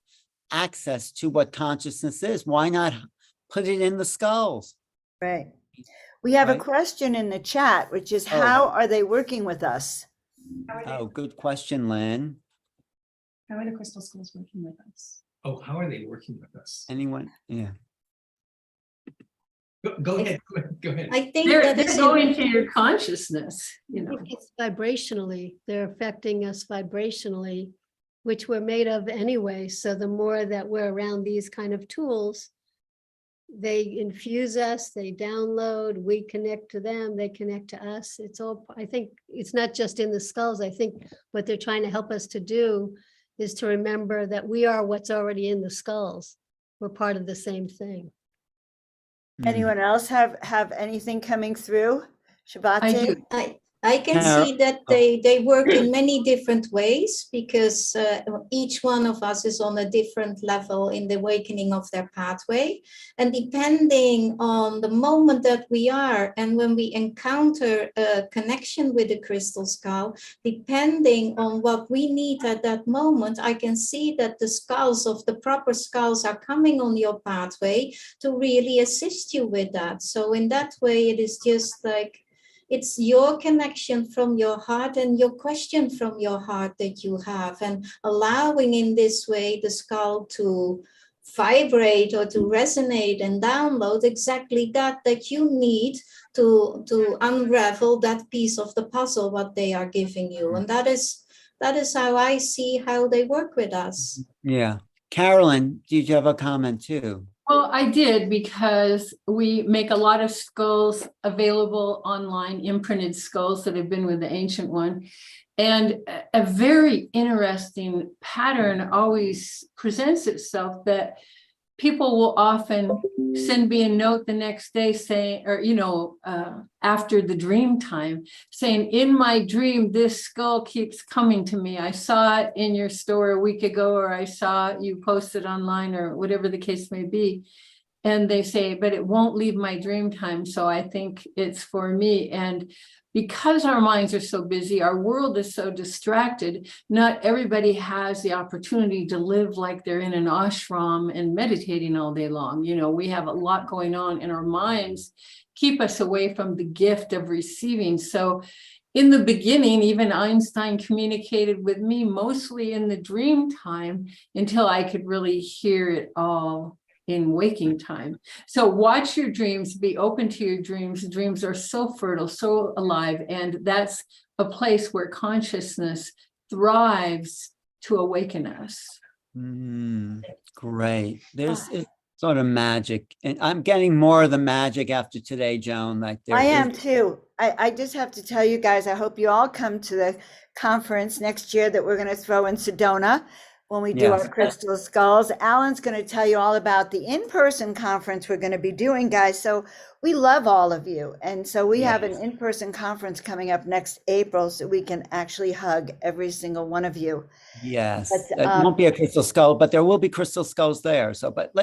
access to what consciousness is. Why not put it in the skulls? Right. We have a Right. question in the chat, which is Oh. how are they working with us? Oh, good question, Lynn. How are the crystal skulls working with us? Oh, how are they working with us? Anyone? Yeah. Go ahead. Go ahead. I think They're that is going to your consciousness, you I know. think it's vibrationally, they're affecting us vibrationally, which we're made of anyway. So the more that we're around these kind of tools, they infuse us, they download, we connect to them, they connect to us. It's all, I think it's not just in the skulls. I think what they're trying to help us to do is to remember that we are what's already in the skulls. We're part of the same thing. Anyone else have anything coming through? ShavatY? I do. I can Carol- see that they work in many different ways because each one of us is on a different level in the awakening of their pathway. And depending on the moment that we are and when we encounter a connection with the crystal skull, depending on what we need at that moment, I can see that the skulls of the proper skulls are coming on your pathway to really assist you with that. So in that way, it is just like, it's your connection from your heart and your question from your heart that you have, and allowing in this way the skull to vibrate or to resonate and download exactly that you need to unravel that piece of the puzzle what they are giving you. And that is how I see how they work with us. Yeah. Carolyn, did you have a comment too? Well, I did, because we make a lot of skulls available online, imprinted skulls that have been with the ancient one. And a very interesting pattern always presents itself, that people will often send me a note the next day saying, or, after the dream time, saying, in my dream, this skull keeps coming to me. I saw it in your store a week ago, or I saw you posted online, or whatever the case may be. And they say, but it won't leave my dream time. So I think it's for me. And because our minds are so busy, our world is so distracted, not everybody has the opportunity to live like they're in an ashram and meditating all day long. We have a lot going on, and our minds keep us away from the gift of receiving. So in the beginning, even Einstein communicated with me mostly in the dream time until I could really hear it all in waking time. So watch your dreams, be open to your dreams. Dreams are so fertile, so alive, and that's a place where consciousness thrives to awaken us. Great. There's sort of magic, and I'm getting more of the magic after today, Joan. Like I am too. I just have to tell you guys, I hope you all come to the conference next year that we're going to throw in Sedona when we do our crystal skulls. Alan's going to tell you all about the in-person conference we're going to be doing, guys. So we love all of you. And so we have an in-person conference coming up next April, so we can actually hug every single one of you. Yes. But, It won't be a crystal skull, but there will be crystal skulls there. So, but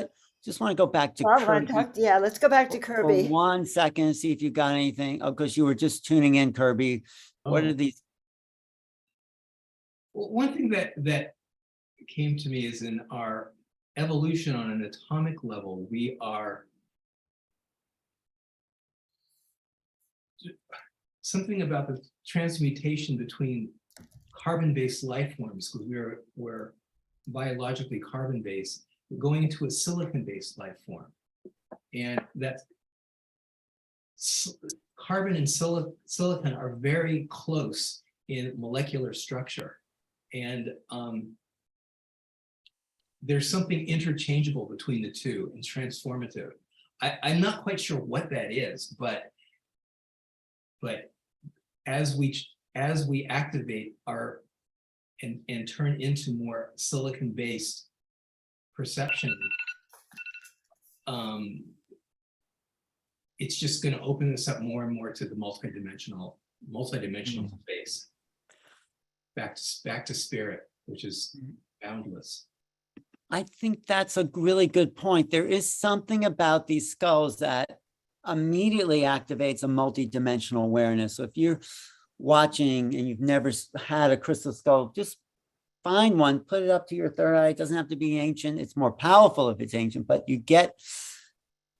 just want to go back to Kirby. Let's go back to Kirby. For 1 second and see if you got anything. Oh, because you were just tuning in, Kirby. What are these? Well, one thing that came to me is in our evolution on an atomic level, we are something about the transmutation between carbon-based life forms, because we're biologically carbon-based, going into a silicon-based life form. And that carbon and silicon are very close in molecular structure. And there's something interchangeable between the two and transformative. I'm not quite sure what that is, but as we activate our and turn into more silicon-based perception, it's just going to open us up more and more to the multidimensional space, back to spirit, which is boundless. I think that's a really good point. There is something about these skulls that immediately activates a multidimensional awareness. So if you're watching and you've never had a crystal skull, just find one, put it up to your third eye. It doesn't have to be ancient. It's more powerful if it's ancient, but you get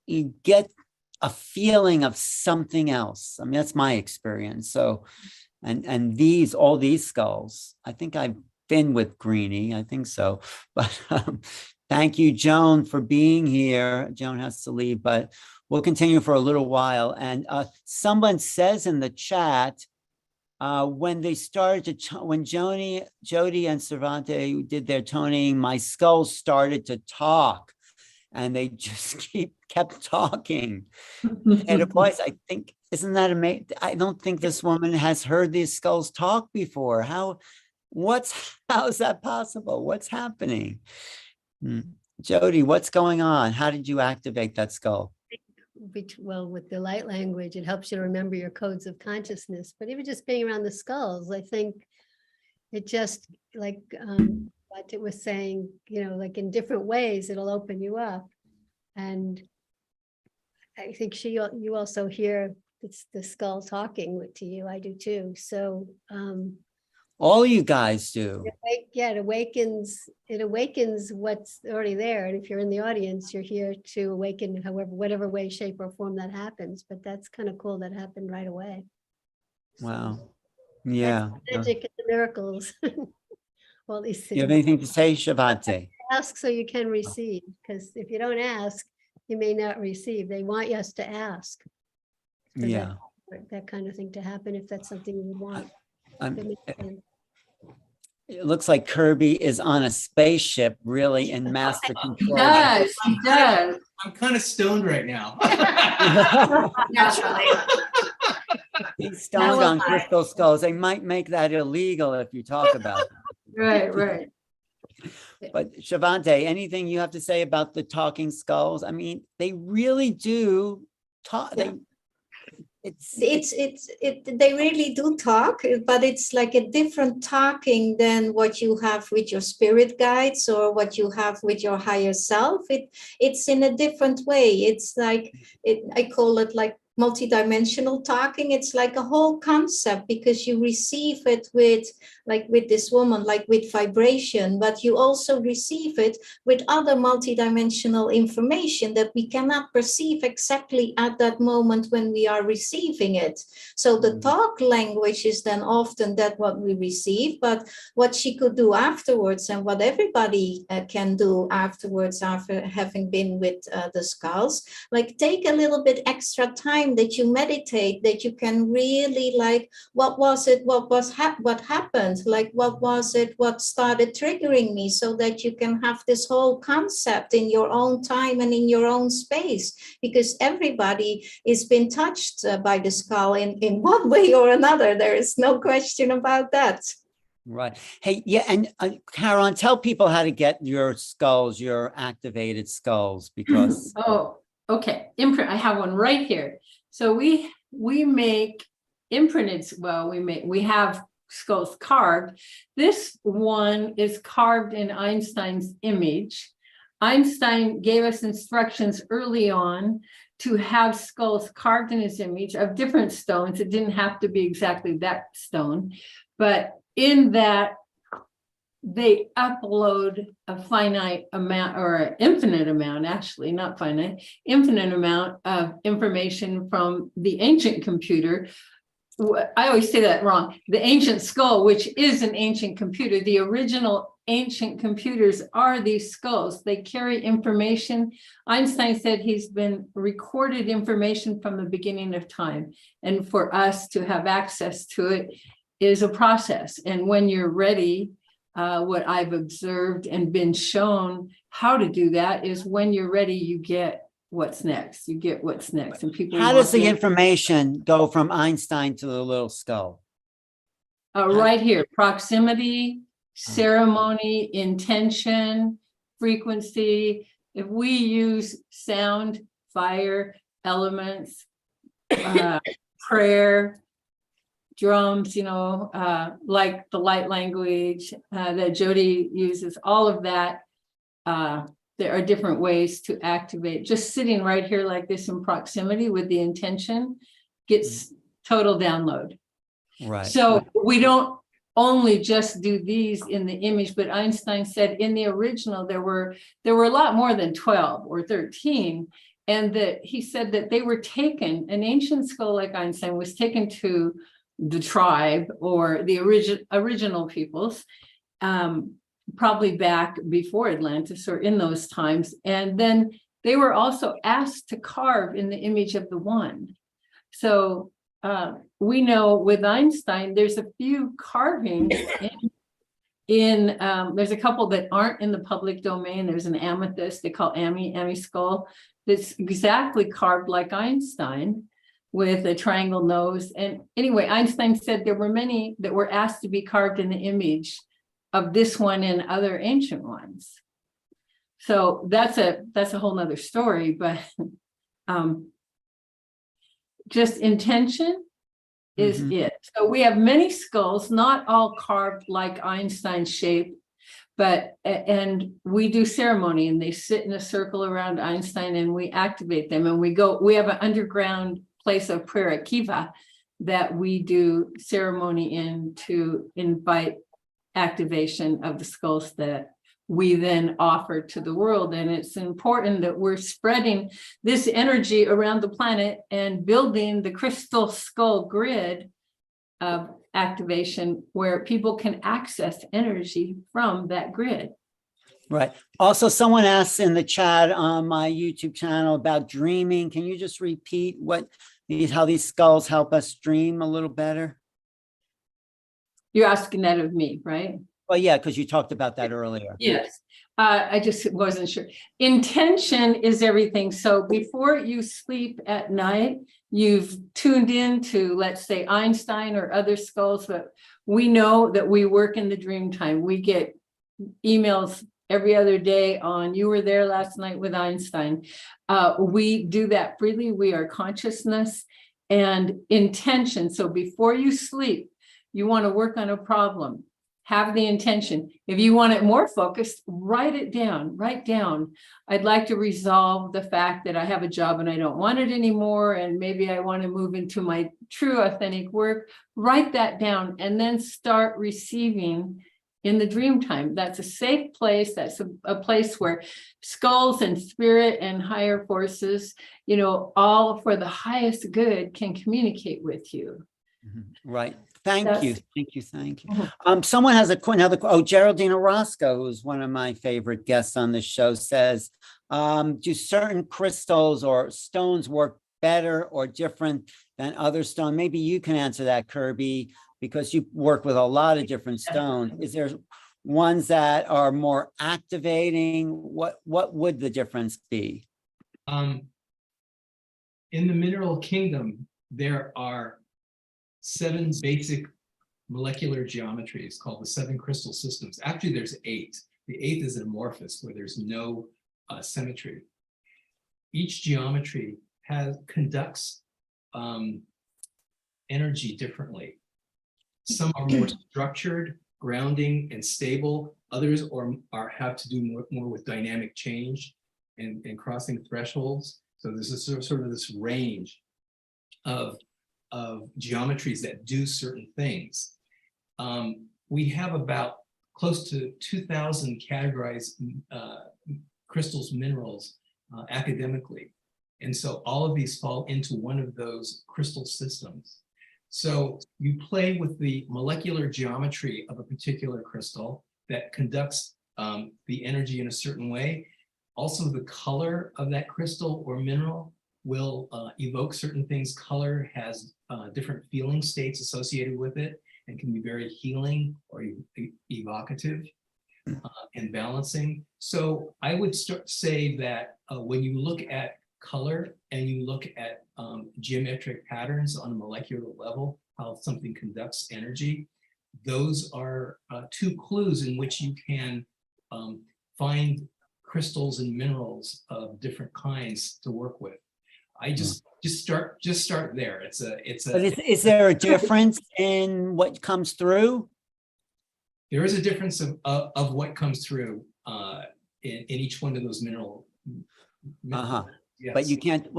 a feeling of something else. I mean, that's my experience. So, and all these skulls, I think I've been with Greenie, I think so. But thank you, Joan, for being here. Joan has to leave, but we'll continue for a little while. And someone says in the chat, when they started when Jodi and ShavatY did their toning, my skull started to talk, and they just kept talking. And of course, I think, isn't that amazing? I don't think this woman has heard these skulls talk before. How is that possible? What's happening? Jodi, what's going on? How did you activate that skull? Well, with the light language, it helps you to remember your codes of consciousness. But even just being around the skulls, I think it just, like what it was saying, like in different ways, it'll open you up. And I think you also hear the skull talking to you. I do too. So all you guys do. It awakens what's already there. And if you're in the audience, you're here to awaken whatever way, shape, or form that happens. But that's kind of cool that happened right away. Wow. Yeah. Magic and the miracles. All these things. You have anything to say, ShavatY? Ask so you can receive, because if you don't ask, you may not receive. They want us to ask. Yeah. That kind of thing to happen, if that's something you would want. It looks like Kirby is on a spaceship, really in master control. He does. I'm kind of stoned right now. Naturally. He's stoned on crystal skulls. They might make that illegal if you talk about it. Right. But ShavatY, anything you have to say about the talking skulls? I mean, they really do talk. Yeah. They They really do talk, but it's like a different talking than what you have with your spirit guides or what you have with your higher self. It's in a different way. It's like I call it like multidimensional talking. It's like a whole concept because you receive it with, like with this woman, like with vibration, but you also receive it with other multidimensional information that we cannot perceive exactly at that moment when we are receiving it. So the talk language is then often that what we receive, but what she could do afterwards and what everybody can do afterwards after having been with the skulls, like take a little bit extra time that you meditate, that you can really like, what was it, what happened, like what was it, what started triggering me, so that you can have this whole concept in your own time and in your own space, because everybody is been touched by the skull in one way or another. There is no question about that. Right. Hey, yeah, and Carolyn, tell people how to get your skulls, your activated skulls, because Oh, okay. Imprint. I have one right here. So we make imprinted. Well, we have skulls carved. This one is carved in Einstein's image. Einstein gave us instructions early on to have skulls carved in his image of different stones. It didn't have to be exactly that stone, but in that they upload a finite amount, or an infinite amount, actually, not finite, infinite amount of information from the ancient computer. I always say that wrong. The ancient skull, which is an ancient computer. The original ancient computers are these skulls. They carry information. Einstein said he's been recorded information from the beginning of time. And for us to have access to it is a process. And when you're ready, what I've observed and been shown how to do that is when you're ready, you get what's next. You get what's next. And people, how does the information go from Einstein to the little skull? Right here, proximity, ceremony, intention, frequency. If we use sound, fire, elements, prayer, drums, like the light language that Jodi uses, all of that. There are different ways to activate. Just sitting right here like this in proximity with the intention gets total download. Right. So we don't only just do these in the image, but Einstein said in the original, there were a lot more than 12 or 13. And that he said that they were taken, an ancient skull like Einstein was taken to the tribe or the original peoples, probably back before Atlantis or in those times. And then they were also asked to carve in the image of the one. So we know with Einstein, there's a few carvings there's a couple that aren't in the public domain. There's an amethyst they call Ami skull that's exactly carved like Einstein, with a triangle nose. And anyway, Einstein said there were many that were asked to be carved in the image of this one and other ancient ones. So that's a whole nother story, but just intention is it. So we have many skulls, not all carved like Einstein's shape, and we do ceremony and they sit in a circle around Einstein and we activate them, and we have an underground place of prayer at Kiva that we do ceremony in to invite activation of the skulls that we then offer to the world. And it's important that we're spreading this energy around the planet and building the crystal skull grid of activation where people can access energy from that grid. Right. Also, someone asked in the chat on my YouTube channel about dreaming. Can you just repeat how these skulls help us dream a little better? You're asking that of me, right? Well, yeah, because you talked about that earlier. Yes. I just wasn't sure. Intention is everything. So before you sleep at night, you've tuned in to, let's say, Einstein or other skulls, but we know that we work in the dream time. We get emails every other day on, you were there last night with Einstein. We do that freely. We are consciousness and intention. So before you sleep, you want to work on a problem, have the intention. If you want it more focused, write it down, write down. I'd like to resolve the fact that I have a job and I don't want it anymore. And maybe I want to move into my true authentic work. Write that down and then start receiving in the dream time. That's a safe place. That's a place where skulls and spirit and higher forces, you know, all for the highest good can communicate with you. Right. Thank you. That's- Thank you. Thank you. Mhm. Someone has Geraldine Orozco, who's one of my favorite guests on the show, says, do certain crystals or stones work better or different than other stones? Maybe you can answer that, Kirby, because you work with a lot of different stones. Is there ones that are more activating? What would the difference be? In the mineral kingdom, there are 7 basic molecular geometries called the 7 crystal systems. Actually, there's 8. The 8th is amorphous, where there's no symmetry. Each geometry conducts energy differently. Some are more structured, grounding, and stable. Others have to do more with dynamic change and crossing thresholds. So there's a sort of this range of geometries that do certain things. We have about close to 2,000 categorized crystals, minerals academically. And so all of these fall into one of those crystal systems. So you play with the molecular geometry of a particular crystal that conducts the energy in a certain way. Also, the color of that crystal or mineral will evoke certain things. Color has different feeling states associated with it and can be very healing or evocative and balancing. So I would say that when you look at color and you look at geometric patterns on a molecular level, how something conducts energy, those are 2 clues in which you can find crystals and minerals of different kinds to work with. I just start there. But is there a difference in what comes through? There is a difference of what comes through in each one of those minerals. Yes. But you can't,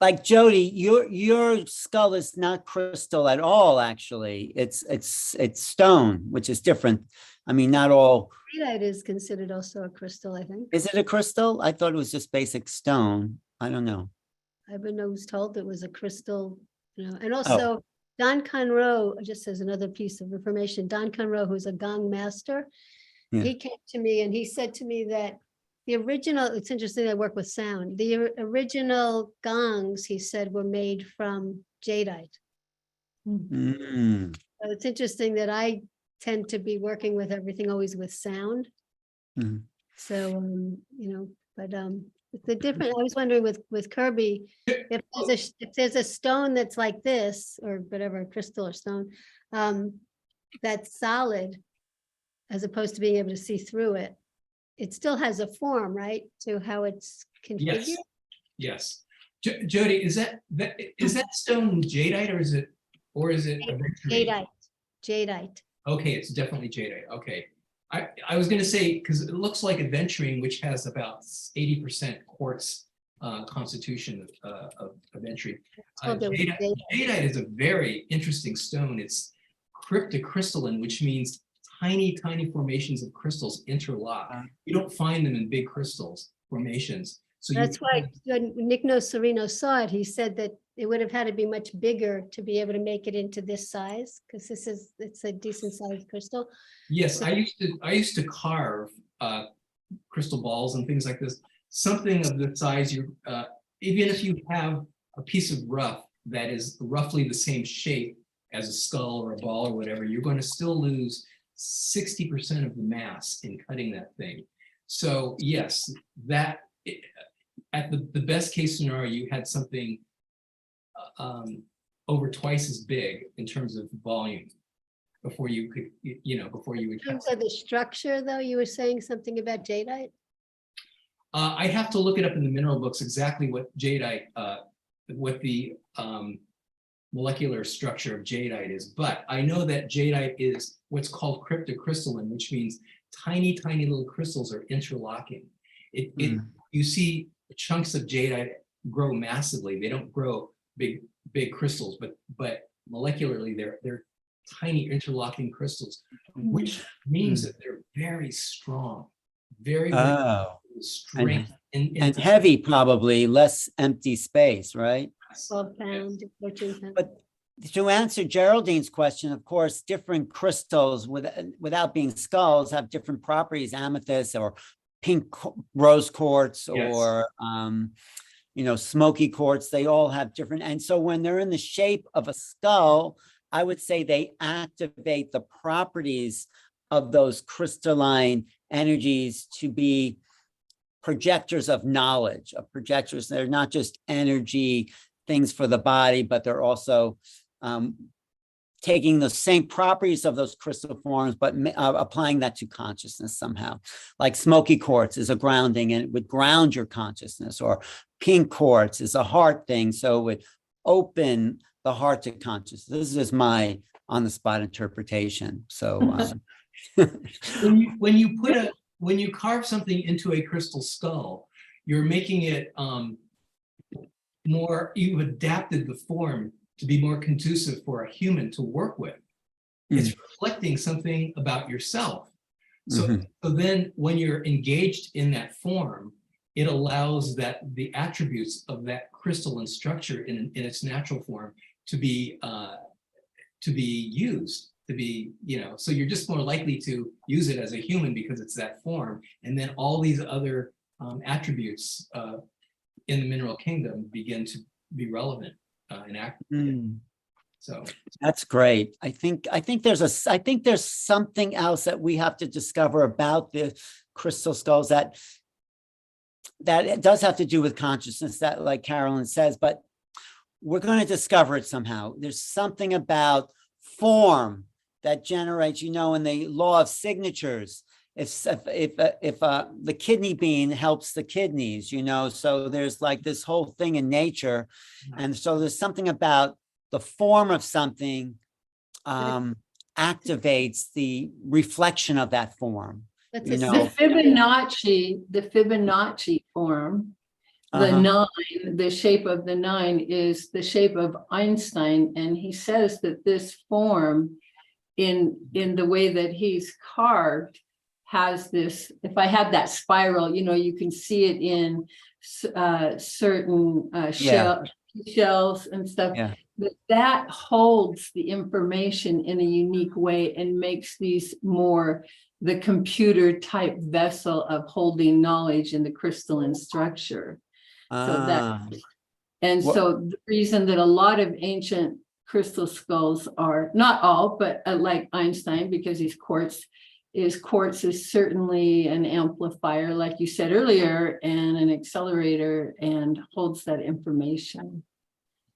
like Jodi, your skull is not crystal at all, actually. It's stone, which is different. I mean, not all. Jadeite is considered also a crystal, I think. Is it a crystal? I thought it was just basic stone. I don't know. I've been always told it was a crystal, you know, and also Don Conroe, just as another piece of information, Don Conroe, who's a gong master, he came to me and he said to me that the original, it's interesting, I work with sound. The original gongs, he said, were made from jadeite. Mm. So it's interesting that I tend to be working with everything always with sound. Mhm. So, you know, but the different, I was wondering with Kirby, if there's a stone that's like this, or whatever, crystal or stone, that's solid, as opposed to being able to see through it, it still has a form, right, to how it's configured? Yes. Jodi, is that stone jadeite or is it Jadeite. Jadeite. Okay, it's definitely jadeite. Okay. I was going to say, because it looks like aventurine, which has about 80% quartz constitution of aventurine. Jadeite is a very interesting stone. It's cryptocrystalline, which means tiny formations of crystals interlock. You don't find them in big crystals formations. So that's why when Nick Sereno saw it, he said that it would have had to be much bigger to be able to make it into this size, because it's a decent sized crystal. Yes, so, I used to carve crystal balls and things like this. Something of the size even if you have a piece of rough that is roughly the same shape as a skull or a ball or whatever, you're going to still lose 60% of the mass in cutting that thing. So yes, that at the best case scenario, you had something over twice as big in terms of volume. before you could, before you In would. terms of the structure, though, you were saying something about jadeite? I have to look it up in the mineral books exactly what jadeite, what the molecular structure of jadeite is, but I know that jadeite is what's called cryptocrystalline, which means tiny, tiny little crystals are interlocking. You see chunks of jadeite grow massively. They don't grow big crystals, but molecularly they're tiny interlocking crystals, which means that they're very strong, very strength and heavy, probably less empty space, right? 12 pounds, 14 pounds. But to answer Geraldine's question, of course, different crystals without being skulls have different properties, amethyst or pink rose quartz or, smoky quartz, they all have different. And so when they're in the shape of a skull, I would say they activate the properties of those crystalline energies to be projectors of knowledge, of projectors. They're not just energy things for the body, but they're also taking the same properties of those crystal forms, but applying that to consciousness somehow. Like smoky quartz is a grounding and it would ground your consciousness, or pink quartz is a heart thing. So it would open the heart to consciousness. This is my on-the-spot interpretation. So when you carve something into a crystal skull, you're making it you've adapted the form to be more conducive for a human to work with. It's reflecting something about yourself. So then when you're engaged in that form, it allows the attributes of that crystalline structure in its natural form to be used, so you're just more likely to use it as a human because it's that form. And then all these other attributes in the mineral kingdom begin to be relevant and active. So that's great. I think there's something else that we have to discover about the crystal skulls that it does have to do with consciousness, that, like Carolyn says, but we're going to discover it somehow. There's something about form that generates, in the law of signatures. If the kidney bean helps the kidneys, so there's like this whole thing in nature. And so there's something about the form of something activates the reflection of that form. The Fibonacci form, the shape of the 9 is the shape of Einstein. And he says that this form in the way that he's carved has this, if I had that spiral, you can see it in certain shells and stuff, that holds the information in a unique way and makes these more the computer type vessel of holding knowledge in the crystalline structure. So the reason that a lot of ancient crystal skulls are, not all, but like Einstein, because he's quartz is certainly an amplifier, like you said earlier, and an accelerator, and holds that information.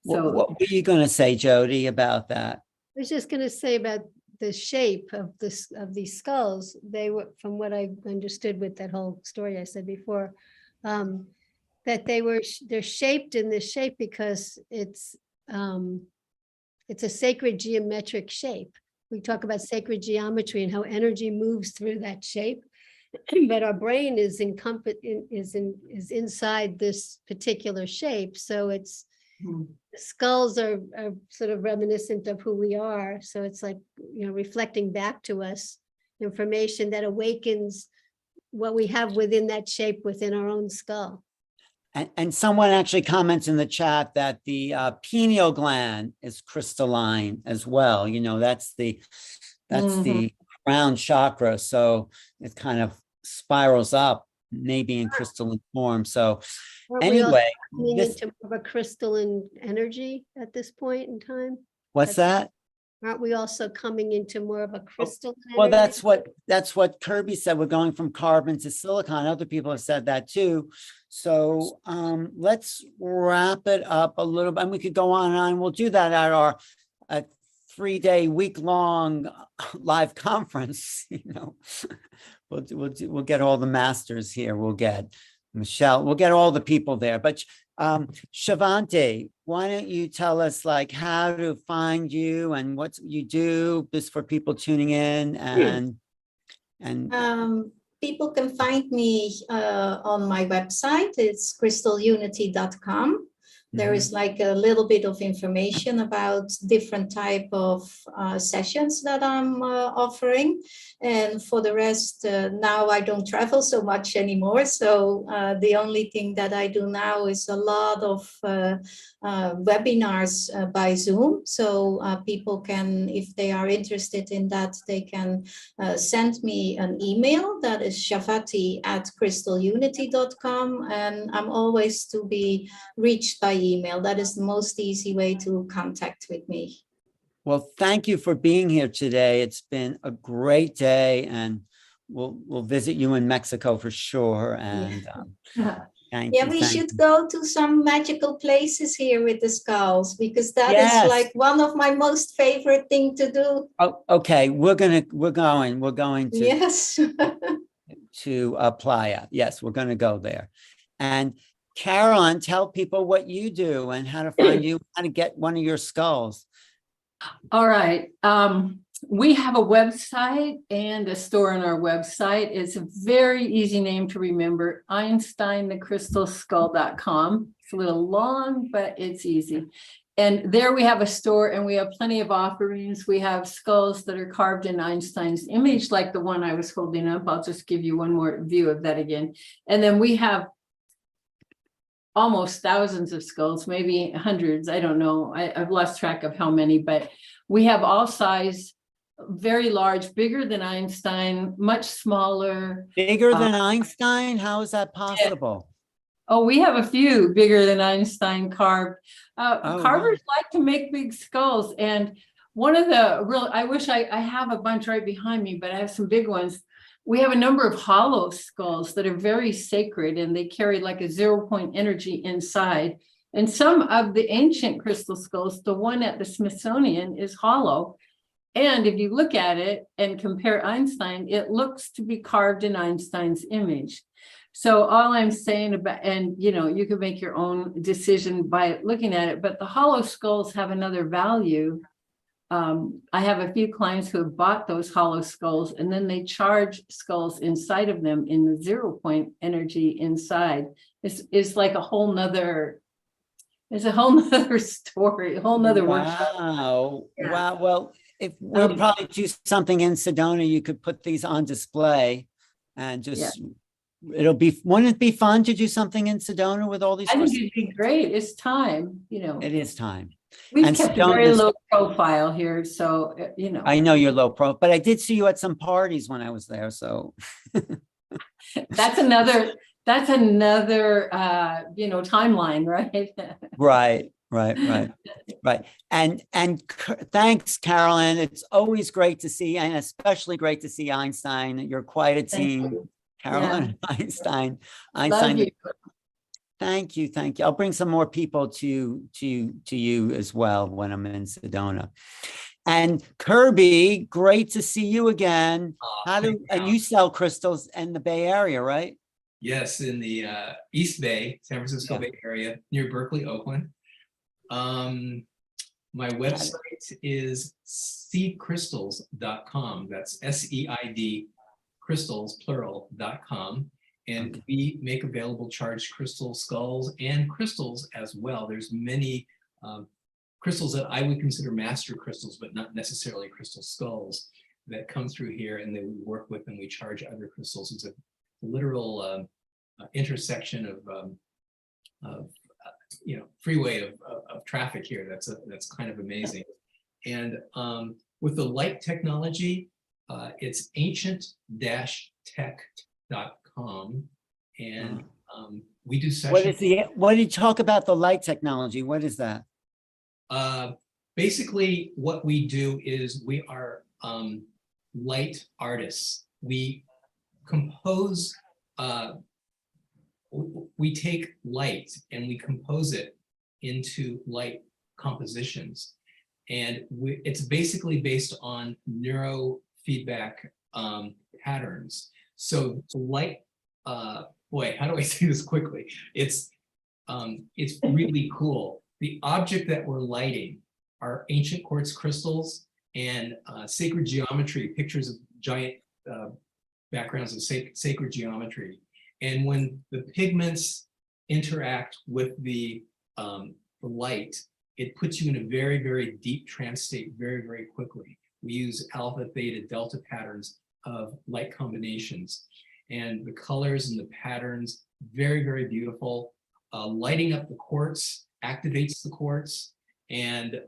So what were you going to say, Jodi, about that? I was just going to say about the shape of these skulls. They were, from what I understood with that whole story I said before, that they're shaped in this shape because it's a sacred geometric shape. We talk about sacred geometry and how energy moves through that shape, but our brain is inside this particular shape. So it's the skulls are sort of reminiscent of who we are. So it's like, reflecting back to us information that awakens what we have within that shape within our own skull. And someone actually comments in the chat that the pineal gland is crystalline as well. That's the crown chakra. So it kind of spirals up, maybe in crystalline form. So anyway, into more of a crystalline energy at this point in time. What's that? Aren't we also coming into more of a crystal? Well, that's what Kirby said. We're going from carbon to silicon. Other people have said that too. So let's wrap it up a little bit, and we could go on and on. We'll do that at our 3-day, week-long live conference, we'll get all the masters here. We'll get Michelle, we'll get all the people there. But ShavatY, why don't you tell us like how to find you and what you do, just for people tuning in, and people can find me on my website. It's crystalunity.com. There is like a little bit of information about different type of sessions that I'm offering. And for the rest, now I don't travel so much anymore. So the only thing that I do now is a lot of webinars by Zoom. So people can, if they are interested in that, they can send me an email. That is ShavatY@crystalunity.com. And I'm always to be reached by email. That is the most easy way to contact with me. well, thank you for being here today. It's been a great day, and we'll visit you in Mexico for sure. And thank you. We should go to some magical places here with the skulls, because that is like one of my most favorite thing to do. Oh, okay, we're going to Yes. to Playa. Yes, we're going to go there. And Carolyn, tell people what you do and how to find you, how to get one of your skulls. All right. We have a website and a store on our website. It's a very easy name to remember, EinsteinTheCrystalSkull.com. It's a little long, but it's easy. And there we have a store, and we have plenty of offerings. We have skulls that are carved in Einstein's image, like the one I was holding up. I'll just give you one more view of that again. And then we have almost thousands of skulls, maybe hundreds. I don't know. I've lost track of how many, but we have all size, very large, bigger than Einstein, much smaller. Bigger than Einstein? How is that possible? Oh, we have a few bigger than Einstein carved. Carvers like to make big skulls. And one of the real, I wish I have a bunch right behind me, but I have some big ones. We have a number of hollow skulls that are very sacred, and they carry like a 0-point energy inside. And some of the ancient crystal skulls, the one at the Smithsonian, is hollow. And if you look at it and compare Einstein, it looks to be carved in Einstein's image. So all I'm saying about, and you can make your own decision by looking at it, but the hollow skulls have another value. I have a few clients who have bought those hollow skulls, and then they charge skulls inside of them in the 0-point energy inside. It's like a whole nother, it's a whole nother story, a whole nother workshop. Wow. Well, if we'll probably do something in Sedona, you could put these on display and just, wouldn't it be fun to do something in Sedona with all these? I think it'd be great. It's time, It is time. We've kept a very low profile here, so, I know you're low profile, but I did see you at some parties when I was there, so. That's another timeline, right? Right. And thanks, Carolyn. It's always great to see, and especially great to see Einstein. You're quite a team, Carolyn. Einstein. Love you. Thank you. I'll bring some more people to you as well when I'm in Sedona. And Kirby, great to see you again. And you sell crystals in the Bay Area, right? Yes, in the East Bay, San Francisco Bay Area, near Berkeley, Oakland. My website is seidcrystals.com. That's SEID crystals, plural.com. And we make available charged crystal skulls and crystals as well. There's many crystals that I would consider master crystals, but not necessarily crystal skulls, that come through here, and then we work with and we charge other crystals. It's a literal intersection of freeway of traffic here. That's kind of amazing. And with the light technology, it's ancient-tech.com, and we do sessions. What did you talk about the light technology? What is that? Basically, what we do is we are light artists. We compose, we take light and we compose it into light compositions. And it's basically based on neurofeedback patterns. So light, boy, how do I say this quickly? It's really cool. The object that we're lighting are ancient quartz crystals and sacred geometry, pictures of giant backgrounds of sacred geometry. And when the pigments interact with the light, it puts you in a very, very deep trance state very, very quickly. We use alpha, theta, delta patterns of light combinations. And the colors and the patterns, very, very beautiful. Lighting up the quartz activates the quartz, and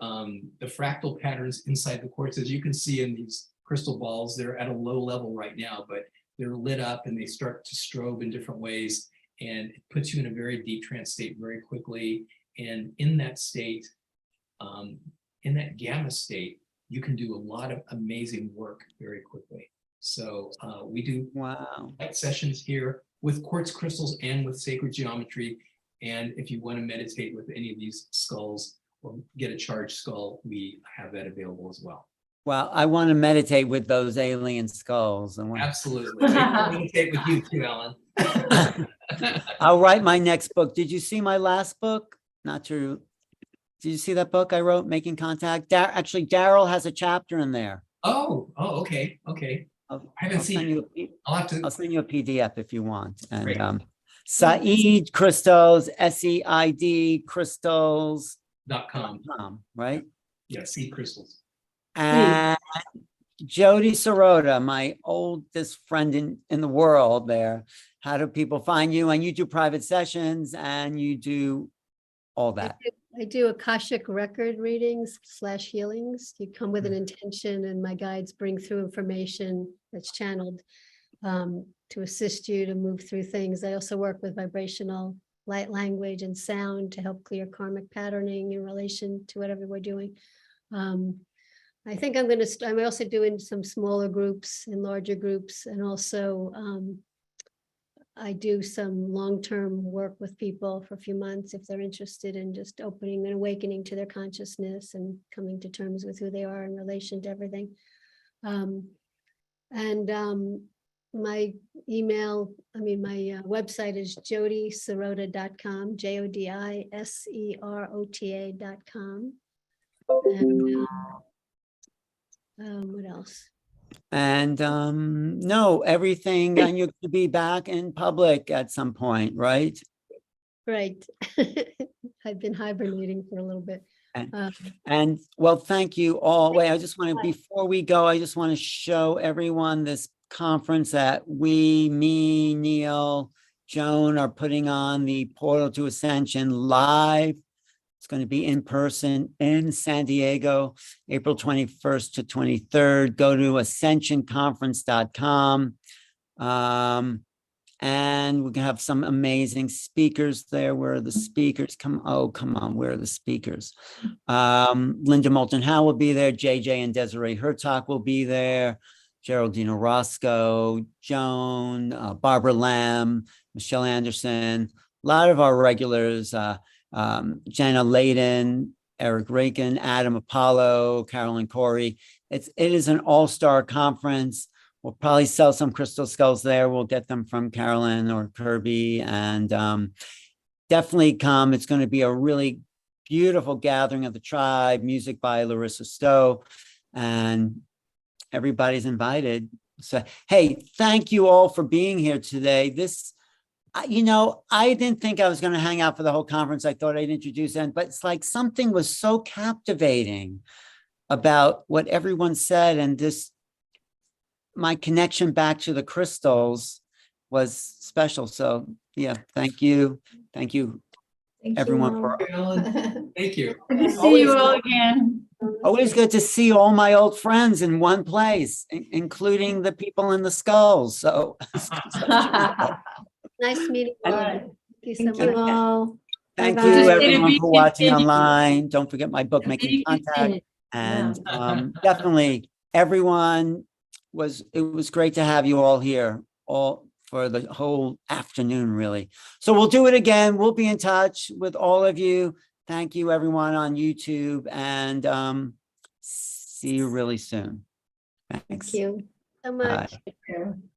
the fractal patterns inside the quartz, as you can see in these crystal balls, they're at a low level right now, but they're lit up and they start to strobe in different ways, and it puts you in a very deep trance state very quickly. And in that state, in that gamma state, you can do a lot of amazing work very quickly. So we do light sessions here with quartz crystals and with sacred geometry. And if you want to meditate with any of these skulls or get a charged skull, we have that available as well. Well, I want to meditate with those alien skulls. Absolutely. I can meditate with you too, Alan. I'll write my next book. Did you see my last book? Not true. Did you see that book I wrote, Making Contact? Actually, Daryl has a chapter in there. Oh, okay. I haven't seen it. I'll send you a PDF if you want. And Great. Seid Crystals, SEID crystals.com, right? Yeah, Seid Crystals. And Jodi Serota, my oldest friend in the world there. How do people find you? And you do private sessions and you do all that. I do Akashic record readings / healings. You come with an intention and my guides bring through information that's channeled to assist you to move through things. I also work with vibrational light language and sound to help clear karmic patterning in relation to whatever we're doing. I think I'm also doing some smaller groups and larger groups, and also I do some long-term work with people for a few months if they're interested in just opening and awakening to their consciousness and coming to terms with who they are in relation to everything. My email, my website is jodiserota.com, JODISEROTA.com. And what else? And no, everything, and you're to be back in public at some point, right? Right. I've been hibernating for a little bit. And well, thank you all. Wait, I just want to, before we go, I just want to show everyone this conference that me, Neil, Joan are putting on, the Portal to Ascension live. It's going to be in person in San Diego, April 21st to 23rd. Go to ascensionconference.com. And we can have some amazing speakers there. Where are the speakers? Come on, where are the speakers? Linda Moulton Howe will be there. JJ and Desiree Hertog will be there. Geraldine Orozco, Joan, Barbara Lamb, Michelle Anderson, a lot of our regulars, Jenna Layden, Eric Rakin, Adam Apollo, Carolyn Corey. It is an all-star conference. We'll probably sell some crystal skulls there. We'll get them from Carolyn or Kirby, and definitely come. It's going to be a really beautiful gathering of the tribe, music by Larissa Stowe, and everybody's invited. So, hey, thank you all for being here today. This, I didn't think I was going to hang out for the whole conference. I thought I'd introduce them, but it's like something was so captivating about what everyone said, and my connection back to the crystals was special. So yeah, thank you. Thank you, everyone. Thank you. Good to see you all again. Always good to see all my old friends in one place, including the people in the skulls. So nice meeting you. Bye. Thank you so much. all. thank Bye-bye. you Just everyone for watching continue. online. Don't forget my book, Making Contact. And definitely everyone it was great to have you all here, all for the whole afternoon, really. So we'll do it again. We'll be in touch with all of you. Thank you everyone on YouTube, and See you really soon. Thank Thanks. you. So much. Bye.